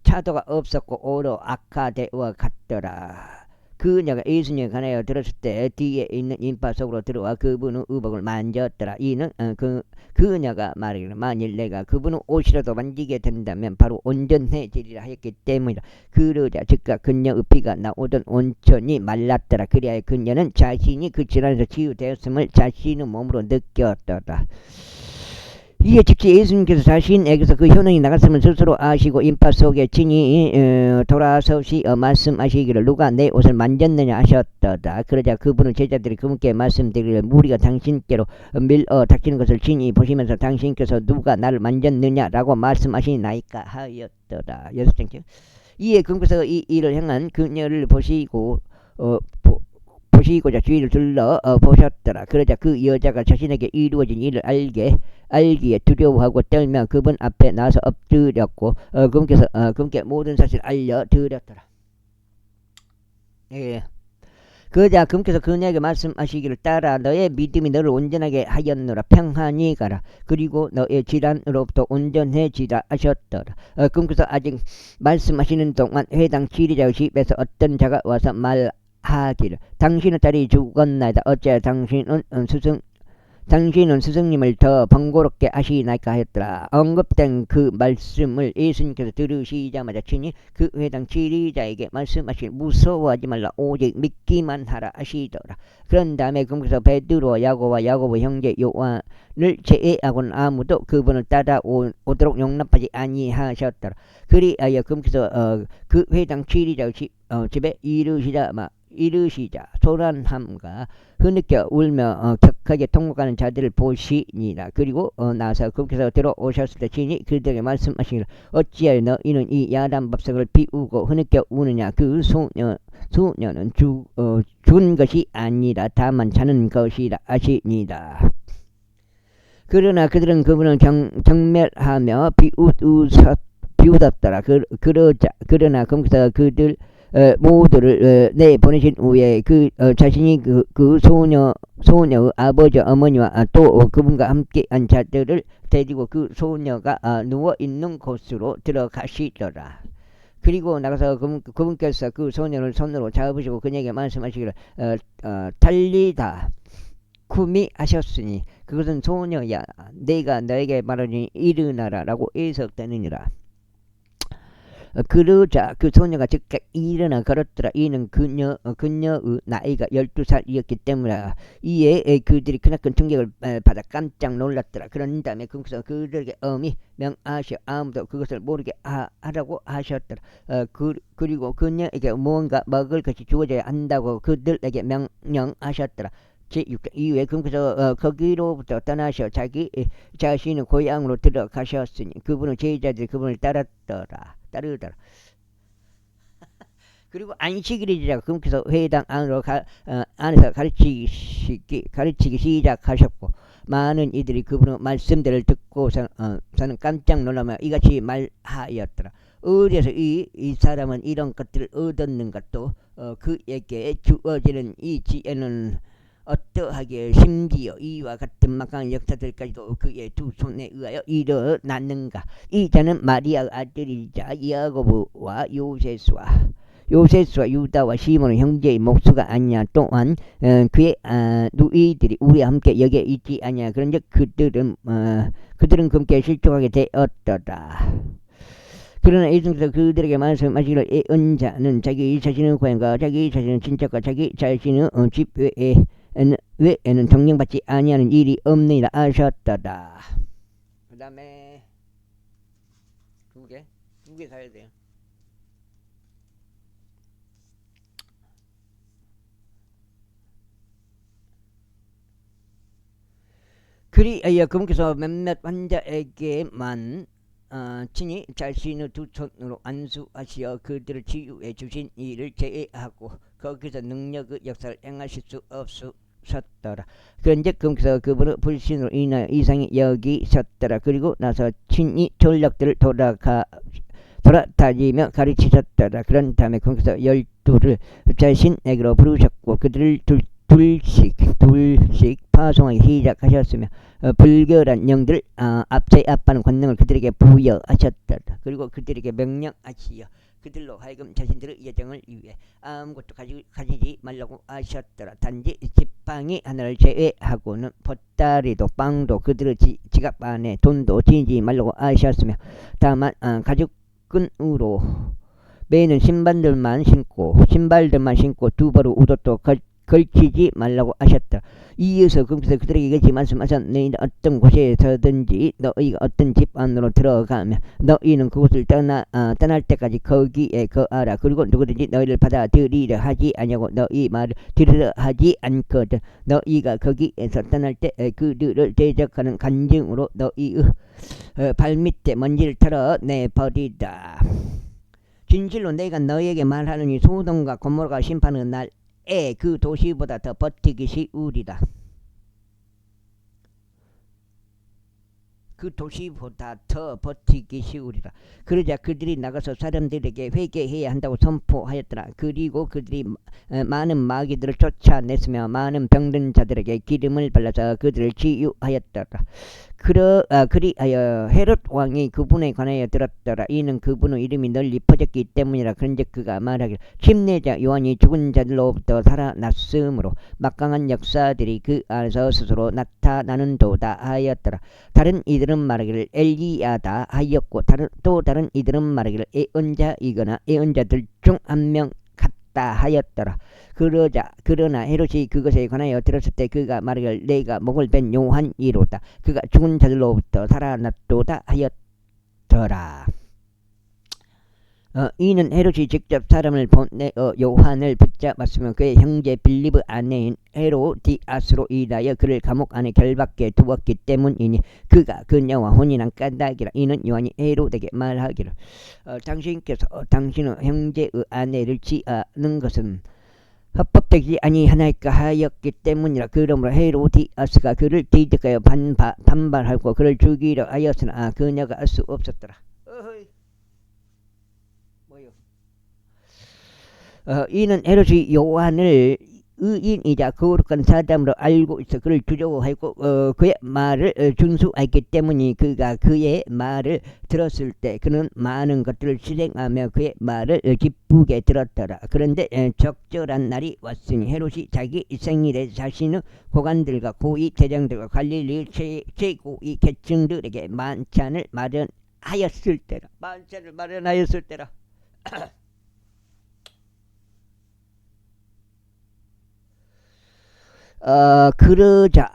차도가 없었고 오히려 악화되어 갔더라. 그녀가 예수님에 관하여 들었을 때 뒤에 있는 인파 속으로 들어와 그분의 의복을 만졌더라. 이는 그녀가 말하기를 만일 내가 그분의 옷이라도 만지게 된다면 바로 온전해지리라 하였기 때문이다. 그러자 즉각 그녀의 피가 나오던 온천이 말랐더라. 그리하여 그녀는 자신이 그 질환에서 치유되었음을 자신의 몸으로 느꼈더라. 이에 즉시 예수님께서 자신에게서 그 효능이 나갔음을 스스로 아시고 인파 속에 친히 돌아서시어 말씀하시기를 누가 내 옷을 만졌느냐 하셨더라. 그러자 그분의 제자들이 그분께 말씀드리기를 무리가 당신께로 밀어 닥치는 것을 친히 보시면서 당신께서 누가 나를 만졌느냐라고 말씀하시나이까 하였더라. 이에 그분께서 이 일을 행한 그녀를 보시고자 주위를 둘러 보셨더라. 그러자 그 여자가 자신에게 이루어진 일을 알기에 두려워하고 떨며 그분 앞에 나서 엎드렸고 그분께 모든 사실을 알려드렸더라. 예. 그러자 그분께서 그녀에게 말씀하시기를 따라 너의 믿음이 너를 온전하게 하였노라. 평안히 가라. 그리고 너의 질환으로부터 온전해지라 하셨더라. 그분께서 아직 말씀하시는 동안 회당 지리자의 집에서 어떤 자가 와서 하기를. 당신의 딸이 죽었나이다. 어째 당신은 스승님을 더 번거롭게 하시나이까 하였더라. 언급된 그 말씀을 예수님께서 들으시자마자 친히 그 회당 지리자에게 말씀하시길 무서워하지 말라. 오직 믿기만 하라 하시더라. 그런 다음에 그분께서 베드로와 야고보 형제 요한을 제외하고는 아무도 그분을 따라오도록 용납하지 아니하셨더라. 그리하여 그분께서 그 회당 지리자 집에 이르시자 소란함과 흐느껴 울며 격하게 통곡하는 자들을 보시니라. 그리고 나서 그분께서 들어오셨을 때 친히 그들에게 말씀하시기를 어찌하여 너희는 이 야단 밥석을 비우고 흐느껴 우느냐. 그 소녀는 죽은 것이 아니라 다만 자는 것이라 하시니라. 그러나 그들은 그분을 경멸하며 비웃었더라. 그러나 그분께서 그들 모두를 내보내신 후에 자신이 그 소녀의 아버지 어머니와 또 그분과 함께 한 자들을 데리고 그 소녀가 누워 있는 곳으로 들어가시더라. 그리고 나가서 그분께서 그 소녀를 손으로 잡으시고 그녀에게 말씀하시기를 달리다 쿠미 하셨으니 그것은 소녀야 내가 너에게 말하니 일어나라라고 해석되느니라. 그러자 그 소녀가 즉각 일어나 걸었더라. 이는 그녀의 나이가 12살이었기 때문이라. 이에 그들이 크나큰 충격을 받아 깜짝 놀랐더라. 그런 다음에 그분께서 그들에게 엄히 명하시어 아무도 그것을 모르게 하라고 하셨더라. 그리고 그녀에게 무언가 먹을 것이 주어져야 한다고 그들에게 명령하셨더라. 제6장 이후에 그분께서 거기로부터 떠나셔 자기 자신의 고향으로 들어가셨으니 그분은 제자들이 그분을 따르더라. 그리고 안식일이자 그분께서 회당 안에서 가르치기 시작하셨고 많은 이들이 그분의 말씀들을 듣고서는 깜짝 놀라며 이같이 말하였더라. 어디에서 이 사람은 이런 것들을 얻었는가. 또 그에게 주어지는 이 지혜는 어떠하게 심지어 이와 같은 막강한 역사들까지도 그의 두 손에 의하여 일어났는가. 이 자는 마리아의 아들이자 야고보와 요세수와 유다와 시몬의 형제의 목수가 아니냐. 또한 그의 누이들이 우리와 함께 여기에 있지 아니냐. 그런즉 그들은 그분께 실족하게 되었더라. 그러나 예수님께서 그들에게 말씀하시기를 애은 자는 자기 자신의 고향과 자기 자신의 친척과 자기 자신의 집 외에는 정령받지 아니하는 일이 없느니라 하셨더라. 그 다음에 두 개 사야 돼요. 그리하여 그분께서 몇몇 환자에게만 친히 자신의 두 손으로 안수하시어 그들을 치유해 주신 일을 제외하고 거기서 능력의 역사를 행하실 수 없으셨더라. 그런즉 그분께서 그분의 불신으로 인하여 이상히 여기셨더라. 그리고 나서 친히 전력들을 돌아다니며 가르치셨더라. 그런 다음에 그분께서 12를 자신에게로 부르셨고 그들을 둘씩 파송하기 시작하셨으며 불결한 영들 제압하는 권능을 그들에게 부여하셨더라. 그리고 그들에게 명령하시어 그들로 하여금 자신들의 예정을 위해 아무것도 가지지 말라고 하셨더라. 단지 지팡이 하나를 제외하고는 보따리도 빵도 그들의 지갑 안에 돈도 지니지 말라고 하셨으며 다만 가죽끈으로 매는 신발들만 신고 두 벌의 우도도 걸치지 말라고 하셨다. 이어서 그분께서 그들에게 이같이 말씀하셨 너희는 어떤 곳에서든지 너희가 어떤 집 안으로 들어가면 너희는 그곳을 떠날 때까지 거기에 거하라. 그리고 누구든지 너희를 받아들이려 하지 아니하고 너희 말을 들으려 하지 않거든. 너희가 거기에서 떠날 때 그들을 대적하는 간증으로 너희의 발밑에 먼지를 털어내버리다. 진실로 내가 너희에게 말하느니 소돔과 고모라가 심판의 날 그 도시보다 더 버티기 쉬우리라. 그 도시보다 더 버티기 쉬우리라. 그러자 그들이 나가서 사람들에게 회개해야 한다고 선포하였더라. 그리고 그들이 많은 마귀들을 쫓아냈으며 많은 병든 자들에게 기름을 발라서 그들을 치유하였더라. 그리하여 헤롯 왕이 그분에 관하여 들었더라. 이는 그분의 이름이 널리 퍼졌기 때문이라. 그런즉 그가 말하기를 침례자 요한이 죽은 자들로부터 살아났으므로 막강한 역사들이 그 안에서 스스로 나타나는도다 하였더라. 다른 이들은 말하기를 엘리야다 하였고 또 다른 이들은 말하기를 예언자이거나 예언자들 중 한 명 같다 하였더라. 그러나 헤롯이 그것에 관하여 들었을 때 그가 말하기를 내가 목을 벤 요한이로다. 그가 죽은 자들로부터 살아났도다 하였더라. 이는 헤롯이 직접 사람을 보내어 요한을 붙잡았으며 그의 형제 빌립의 아내인 헤로디아스로 인하여 그를 감옥 안에 결박해 두었기 때문이니 그가 그녀와 혼인한 까닭이라. 이는 요한이 헤롯에게 말하기를 당신께서 당신의 형제의 아내를 취하는 것은 합법되지 아니하나이까 하였기 때문이라. 그러므로 헤로디아스가 그를 대적하여 반발하고 그를 죽이려 하였으나 그녀가 할 수 없었더라. 이는 헤롯이 요한을 의인이자 거룩한 사람으로 알고 있어 그를 두려워하고 그의 말을 준수하기 때문이. 그가 그의 말을 들었을 때 그는 많은 것들을 실행하며 그의 말을 기쁘게 들었더라. 그런데 적절한 날이 왔으니 헤롯이 자기 생일에 자신의 고관들과 고위 대장들과 갈릴리 최고위 계층들에게 만찬을 마련하였을 때라. 그러자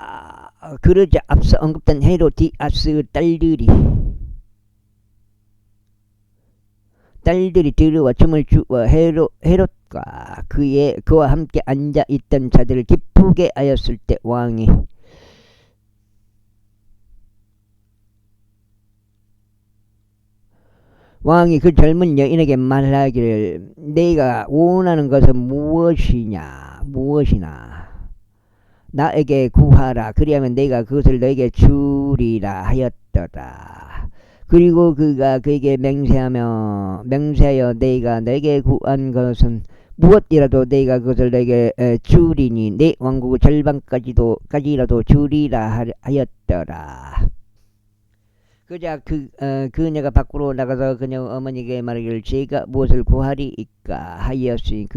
앞서 언급된 헤로디아스 딸들이 들어와 춤을 추어 헤롯과 그와 함께 앉아 있던 자들을 기쁘게 하였을 때 왕이 그 젊은 여인에게 말하기를 네가 원하는 것은 무엇이나 나에게 구하라. 그리하면 내가 그것을 너에게 주리라 하였더라. 그리고 그가 그에게 맹세하여 내가 너에게 구한 것은 무엇이라도 내가 그것을 너에게 주리니 내 왕국의 절반까지라도 주리라 하였더라. 그자 그녀가 밖으로 나가서 그녀 어머니에게 말하기를 제가 무엇을 구하리이까 하였으니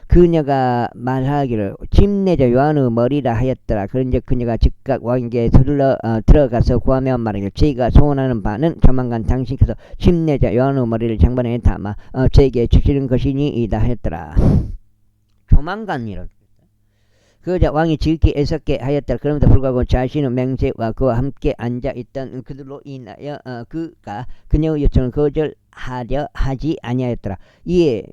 그녀가 말하기를 침례자 요한의 머리라 하였더라. 그런즉 그녀가 즉각 왕에게 서둘러 들어가서 구하며 말하기를 제가 소원하는 바는 조만간 당신께서 침례자 요한의 머리를 장반에 담아 제게 주시는 것이니이다 하였더라. 조만간이라. 그러자 왕이 지극히 애석게 하였더라. 그럼에도 불구하고 자신의 맹세와 그와 함께 앉아있던 그들로 인하여 그가 그녀의 요청을 거절하려 하지 아니하였더라. 이에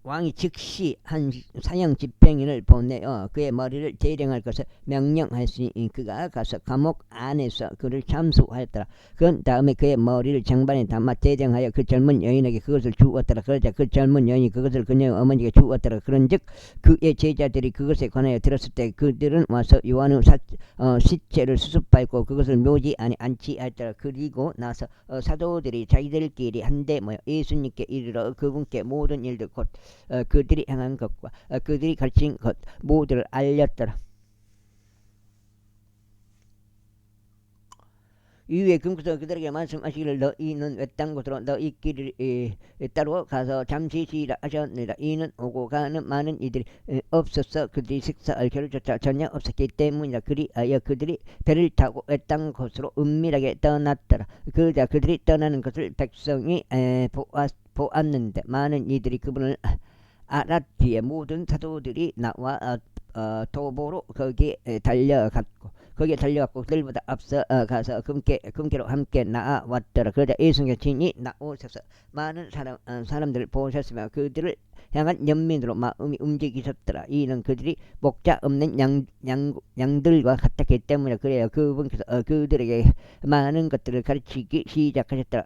왕이 즉시 한 사형 집행인을 보내어 그의 머리를 대령할 것을 명령하였으니 그가 가서 감옥 안에서 그를 참수하였더라. 그 다음에 그의 머리를 장반에 담아 대령하여 그 젊은 여인에게 그것을 주었더라. 그러자 그 젊은 여인이 그것을 그녀의 어머니에게 주었더라. 그런즉 그의 제자들이 그것에 관하여 들었을 때 그들은 와서 요한의 시체를 수습하였고 그것을 묘지 안에 안치하였더라. 그리고 나서 사도들이 자기들끼리 한데 모여 예수님께 이르러 그분께 모든 일들 곧 그들이 행한 것과 그들이 가르친 것 모두를 알렸더라. 이후에 금구서 그들에게 말씀하시기를 너희는 외딴 곳으로 너희끼리 따로 가서 잠시 쉬라 하셨느니라. 이는 오고 가는 많은 이들이 없어서 그들이 식사할 겨를조차 전혀 없었기 때문이라. 그리하여 그들이 배를 타고 외딴 곳으로 은밀하게 떠났더라. 그러자 그들이 떠나는 것을 백성이 보았는데 많은 이들이 그분을 알았기에 모든 사도들이 나와 도보로 거기에 달려갔고 그들보다 앞서 가서 금괴로 함께 나아왔더라. 그러자 예수님께서 친히 나오셔서 많은 사람들을 보셨으며 그들을 향한 연민으로 마음이 움직이셨더라. 이는 그들이 목자 없는 양들과 같았기 때문에 그래요. 그분께서 그들에게 많은 것들을 가르치기 시작하셨더라.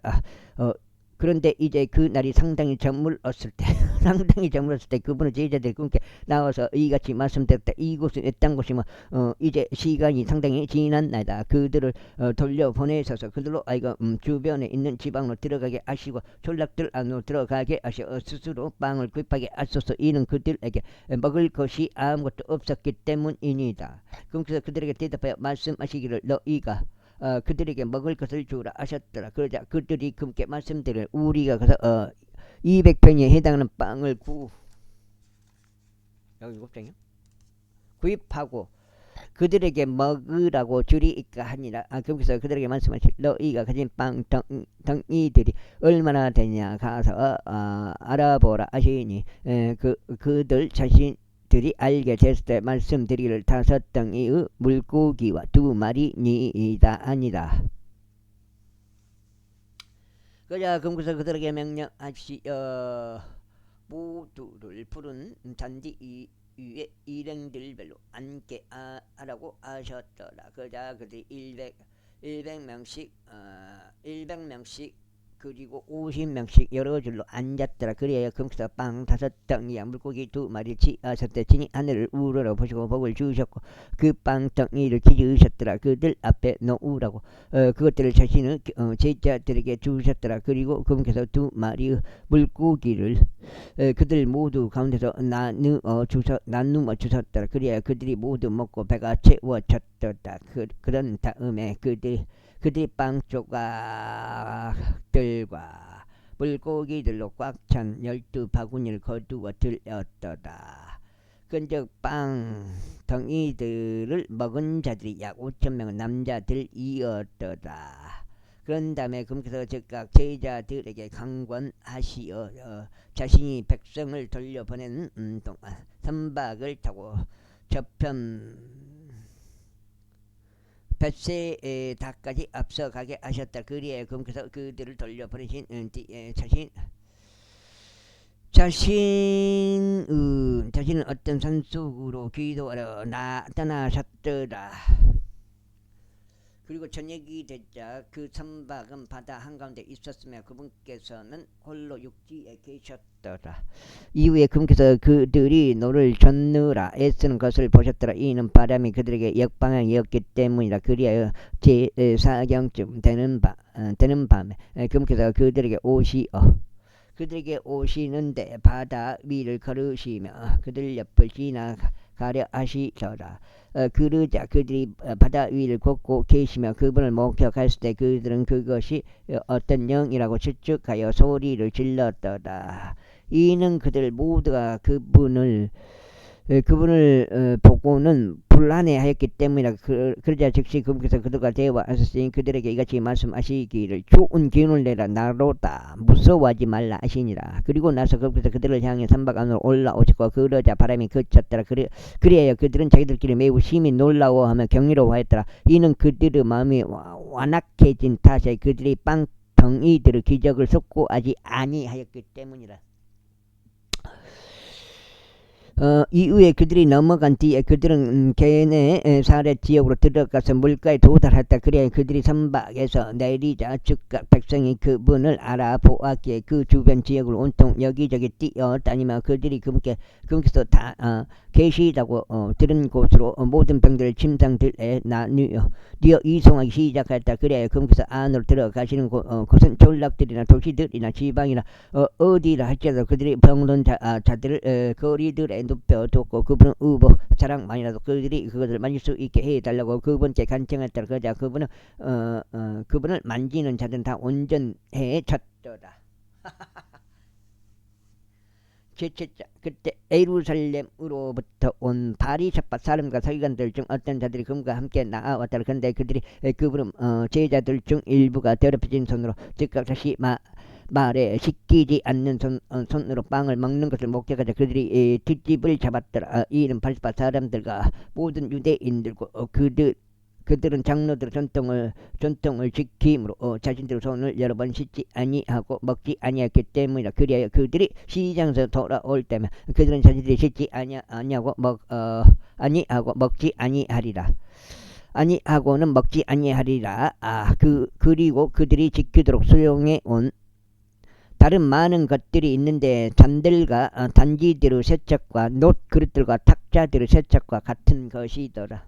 그런데 이제 그 날이 상당히 저물었을 때 상당히 저물었을 때 그분은 제자들이 그분께 나와서 이같이 말씀드렸다. 이곳은 외딴 곳이면 이제 시간이 상당히 지난 날이다. 그들을 돌려보내셔서 그들로 주변에 있는 지방으로 들어가게 하시고 졸락들 안으로 들어가게 하시어 스스로 빵을 구입하게 하소서. 이는 그들에게 먹을 것이 아무것도 없었기 때문이니다. 그래서 그들에게 대답하여 말씀하시기를 너희가 그들에게 먹을 것을 주라 하셨더라. 그러자 그들이 그분께 말씀드릴 우리가 가서 200평에 해당하는 빵을 여기 곱장이요? 구입하고 그들에게 먹으라고 주리이까 하니라. 그래서 그들에게 말씀하시 너희가 가진 빵 덩이들이 얼마나 되냐 가서 알아보라 하시니 그들 자신들이 알게 됐을 때 말씀드리기를 5덩이의 물고기와 2마리니이다 아니다. 그자 그래서 그들에게 명령하시어 모두를 푸른 잔디 위에 일행들별로 앉게 하라고 하셨더라. 그자 그들이 100명씩 100명씩 그리고 50명씩 여러 줄로 앉았더라. 그래야 금수다 빵 5덩이야 물고기 2마리 취하셨대. 친히 하늘을 우러러 보시고 복을 주셨고 그 빵 덩이를 기르셨더라. 그들 앞에 놓으라고 그것들을 자신의 제자들에게 주셨더라. 그리고 금께서 2마리의 물고기를 그들 모두 가운데서 나누어 주셨더라. 그래야 그들이 모두 먹고 배가 채워졌더라. 그런 다음에 그들이 빵 조각들과 물고기들로 꽉 찬 12바구니를 거두어 들였더라. 근즉 빵 덩이들을 먹은 자들이 약 5,000명은 남자들이었더라. 그런 다음에 그분께서 즉각 제자들에게 강권하시어 자신이 백성을 돌려보내는 동안 선박을 타고 저편 벳세다까지 앞서가게 하셨다. 그리에 그분께서 그들을 돌려보내신 뒤에 자신은 어떤 산속으로 기도하러 떠나셨더라. 그리고 저녁이 되자 그 선박은 바다 한가운데 있었으며 그분께서는 홀로 육지에 계셨더라. 이후에 그분께서 그들이 노를 젓느라 애쓰는 것을 보셨더라. 이는 바람이 그들에게 역방향이었기 때문이라. 그리하여 제4경쯤 되는 밤에 그분께서 그들에게 오시는데 바다 위를 걸으시며 그들 옆을 지나가려 하시더라. 그러자 그들이 바다 위를 걷고 계시며 그분을 목격했을 때 그들은 그것이 어떤 영이라고 추측하여 소리를 질렀더라. 이는 그들 모두가 그분을 보고는 불안해하였기 때문이라. 그러자 즉시 그분께서 그들과 대화하셨으니 그들에게 이같이 말씀하시기를 좋은 기운을 내라 나로다 무서워하지 말라 하시니라. 그리고 나서 그분께서 그들을 향해 선박 안으로 올라오셨고 그러자 바람이 그쳤더라. 그리하여 그들은 자기들끼리 매우 심히 놀라워하며 경이로워하였더라. 이는 그들의 마음이 완악해진 탓에 그들이 빵 덩이들의 기적을 속고하지 아니하였기 때문이라. 이후에 그들이 넘어간 뒤에 그들은 게네사렛 지역으로 들어가서 물가에 도달했다. 그래야 그들이 선박에서 내리자 즉각 백성이 그분을 알아보았기에 그 주변 지역을 온통 여기저기 뛰어다니며 그들이 그분께서 다 계시다고 들은 곳으로 모든 병들을 침상들에 나뉘어 이송하기 시작했다. 그래야 그분께서 안으로 들어가시는 곳은 졸락들이나 도시들이나 지방이나 어디라 할지라도 그들이 병든 자들을 거리들에 눕혀뒀고 그분은 자랑만이라도 그들이 그것을 만질 수 있게 해달라고 그분께 간청했더라. 그러자 그분을 만지는 자들은 다 온전해졌더라. 제7자 그때 예루살렘으로부터 온 바리새파 사람과 서기관들 중 어떤 자들이 그분과 함께 나아왔더라. 그런데 그들이 그분 제자들 중 일부가 더럽혀진 손으로 즉각 다시 말에 씻기지 않는 손으로 빵을 먹는 것을 목격하자 그들이 뒷집을 잡았더라. 이는 바리새파 사람들과 모든 유대인들과 그들은 장로들의 전통을 지킴으로 자신들의 손을 여러 번 씻지 아니하고 먹지 아니했기 때문이라. 그리하여 그들이 시장에서 돌아올 때면 그들은 자신들이 씻지 아니하고 먹지 아니하리라. 아니하고는 먹지 아니하리라. 그리고 그들이 지키도록 수용해 온 다른 많은 것들이 있는데 잔들과 단지들의 세척과 놋 그릇들과 탁자들의 세척과 같은 것이더라.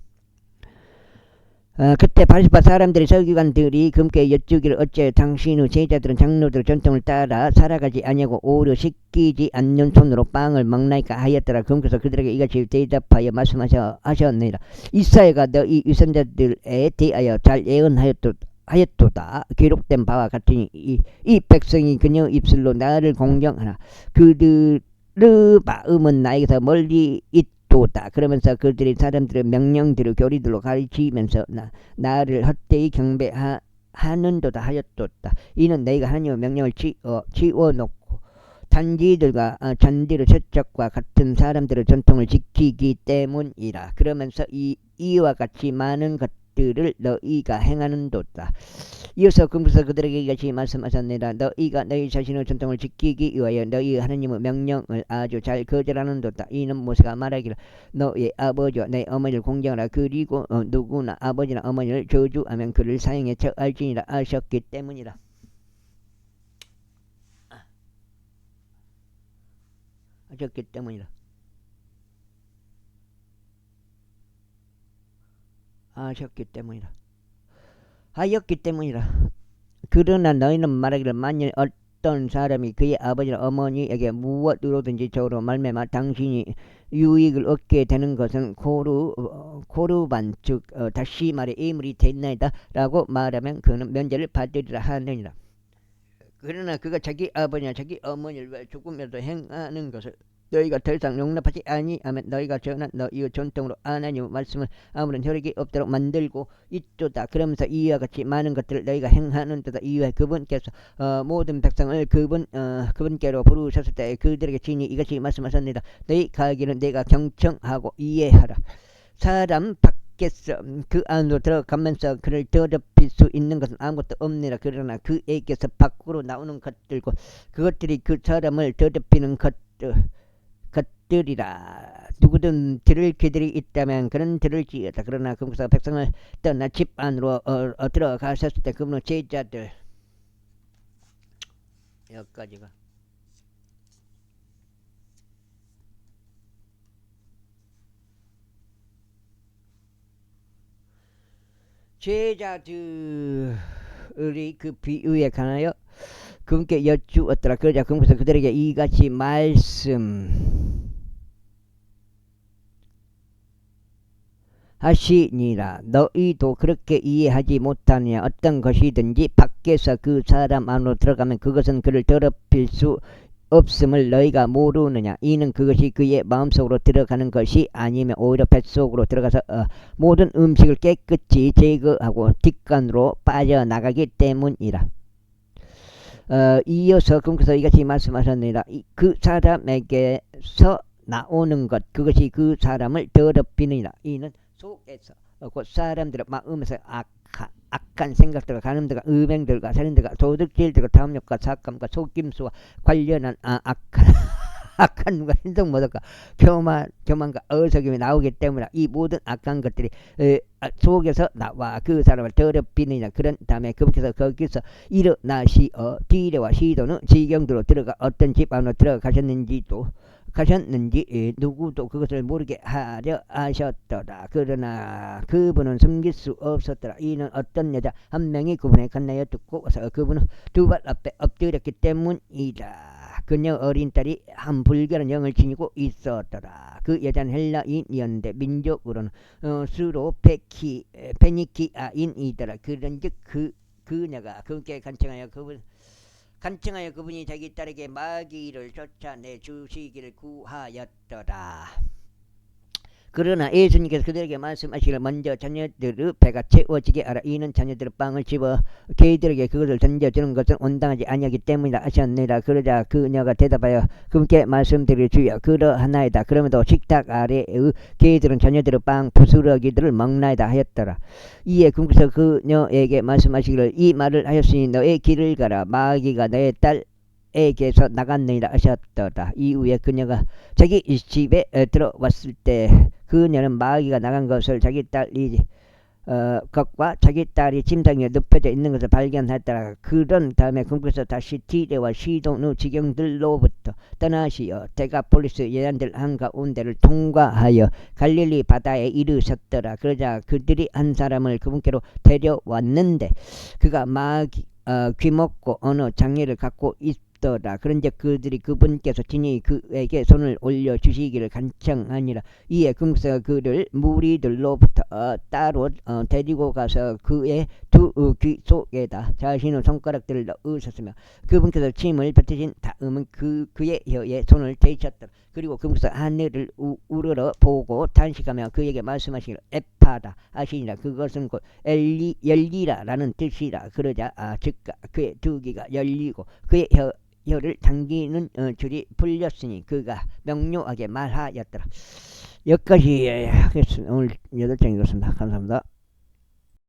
그때 바리새파 사람들이 서기관들이 금께 여쭈기를 어째 당신의 제자들은 장로들의 전통을 따라 살아가지 아니하고 오히려 씻기지 않는 손으로 빵을 먹나이까 하였더라. 금께서 그들에게 이같이 대답하여 말씀하셨느니라. 이사야가 너희 유선자들에 대하여 잘 예언하였도다. 기록된 바와 같으니 이 백성이 그녀 입술로 나를 공경하나 그들의 마음은 나에게서 멀리 있도다. 그러면서 그들이 사람들의 명령들을 교리들로 가르치면서 나를 헛되이 경배하는도다 하였도다. 이는 너희가 하나님의 명령을 지워놓고 단지들과 잔디의 세척과 같은 사람들의 전통을 지키기 때문이라. 그러면서 이와 같이 많은 것들을 너희가 행하는도다. 이어서 금께서 그들에게 이같이 말씀하셨느니라. 너희가 너희 자신의 전통을 지키기 위하여 너희 하나님의 명령을 아주 잘 거절하는도다. 이는 모세가 말하기를 너희 아버지와 내 어머니를 공경하라. 그리고 누구나 아버지나 어머니를 저주하면 그를 사형에 처할지니라 하셨기 때문이라. 하셨기 때문이라. 하셨기 때문이라. 하였기 때문이라. 그러나 너희는 말하기를 만일 어떤 사람이 그의 아버지나 어머니에게 무엇으로든지 저로 말미암아 당신이 유익을 얻게 되는 것은 고르반 즉 다시 말해 예물이 됐나이다 라고 말하면 그는 면제를 받으리라 하느니라. 그러나 그가 자기 아버지나 자기 어머니를 위해 조금이라도 행하는 것을 너희가 더 이상 용납하지 아니하면 너희가 전한 너희의 전통으로 하나님의 말씀을 아무런 혈액이 없도록 만들고 있도다. 그러면서 이와 같이 많은 것들을 너희가 행하는도다. 이후에 그분께서 모든 백성을 그분께로 부르셨을 때 그들에게 친히 이같이 말씀하셨느니라. 너희 가기는 내가 경청하고 이해하라. 사람 밖에서 그 안으로 들어가면서 그를 더럽힐 수 있는 것은 아무것도 없느니라. 그러나 그에게서 밖으로 나오는 것들고 그것들이 그 사람을 더럽히는 것들이라. 누구든 들을 귀들이 있다면 그는 들을지어다. 그러나 그분께서 백성을 떠나 집 안으로 들어가셨을 때 그분의 제자들 여기까지가 제자들이 그 비유에 관하여 그분께 여쭈었더라. 그러자 그분께서 그들에게 이같이 말씀하시니라. 너희도 그렇게 이해하지 못하느냐. 어떤 것이든지 밖에서 그 사람 안으로 들어가면 그것은 그를 더럽힐 수 없음을 너희가 모르느냐. 이는 그것이 그의 마음속으로 들어가는 것이 아니면 오히려 뱃속으로 들어가서 모든 음식을 깨끗이 제거하고 뒷간으로 빠져나가기 때문이라. 이어서 그분께서 이같이 말씀하셨느니라. 그 사람에게서 나오는 것 그것이 그 사람을 더럽히느니라. 이는 속에서 그 사람들의 마음에서 악한 생각들과 간음들과 음행들과 살인들과 도둑질들과 탐욕과 삭감과 속임수와 관련한 악한 눈과 신성모독과 교만과 어리석임이 나오기 때문에 이 모든 악한 것들이 속에서 나와 그 사람을 더럽히느냐. 그런 다음에 그분께서 거기서 일어나시어 디레와 시도는 지경들로 들어가 어떤 집 안으로 들어가셨는지 누구도 그것을 모르게 하려 하셨더라. 그러나 그분은 숨길 수 없었더라. 이는 어떤 여자 한 명이 그분의 간나여 듣고 와서 그분은 두 발 앞에 엎드렸기 때문이다. 그녀 어린 딸이 한 불결한 영을 지니고 있었더라. 그 여자는 헬라인이었는데 민족으로는 수로 페니키아인이더라. 그런즉 그녀가 그분께 간청하여 그분이 자기 딸에게 마귀를 쫓아내 주시기를 구하였더라. 그러나 예수님께서 그들에게 말씀하시기를 먼저 자녀들의 배가 채워지게 하라. 이는 자녀들의 빵을 집어 개들에게 그것을 던져주는 것은 온당하지 아니하기 때문이라 하셨느니라. 그러자 그녀가 대답하여 그분께 말씀드릴 주여 그러하나이다. 그러면도 식탁 아래의 개들은 자녀들의 빵 부스러기들을 먹나이다 하였더라. 이에 그분께서 그녀에게 말씀하시기를 이 말을 하였으니 너의 길을 가라. 마귀가 너의 딸에게서 나갔느니라 하셨더라. 이후에 그녀가 자기 집에 들어왔을 때 그녀는 마귀가 나간 것을 자기 딸이 것과 자기 딸이 침상 위에 눕혀져 있는 것을 발견하더라. 그런 다음에 금국에서 다시 디레와 시돈의 지경들로부터 떠나시어 데가폴리스 예안들 한가운데를 통과하여 갈릴리 바다에 이르셨더라. 그러자 그들이 한 사람을 그분께로 데려왔는데 그가 막 귀먹고 어느 장애를 갖고 있더라. 그런데 그들이 그분께서 친히 그에게 손을 올려 주시기를 간청하니라. 이에 금국사가 그를 무리들로부터 따로 데리고 가서 그의 두 귀 속에다 자신의 손가락들을 넣으셨으며 그분께서 침을 뱉으신 다음은 그의 혀에 손을 대셨더라. 그리고 금국사가 하늘을 우러러 보고 탄식하며 그에게 말씀하시기를 에파다 하시니라. 그것은 곧 열리라라는 뜻이라. 그러자 즉 그의 두 귀가 열리고 그의 혀를 당기는 줄이 풀렸으니 그가 명료하게 말하였더라. 여기까지 하겠습니다. 오늘 8장 읽었습니다. 감사합니다.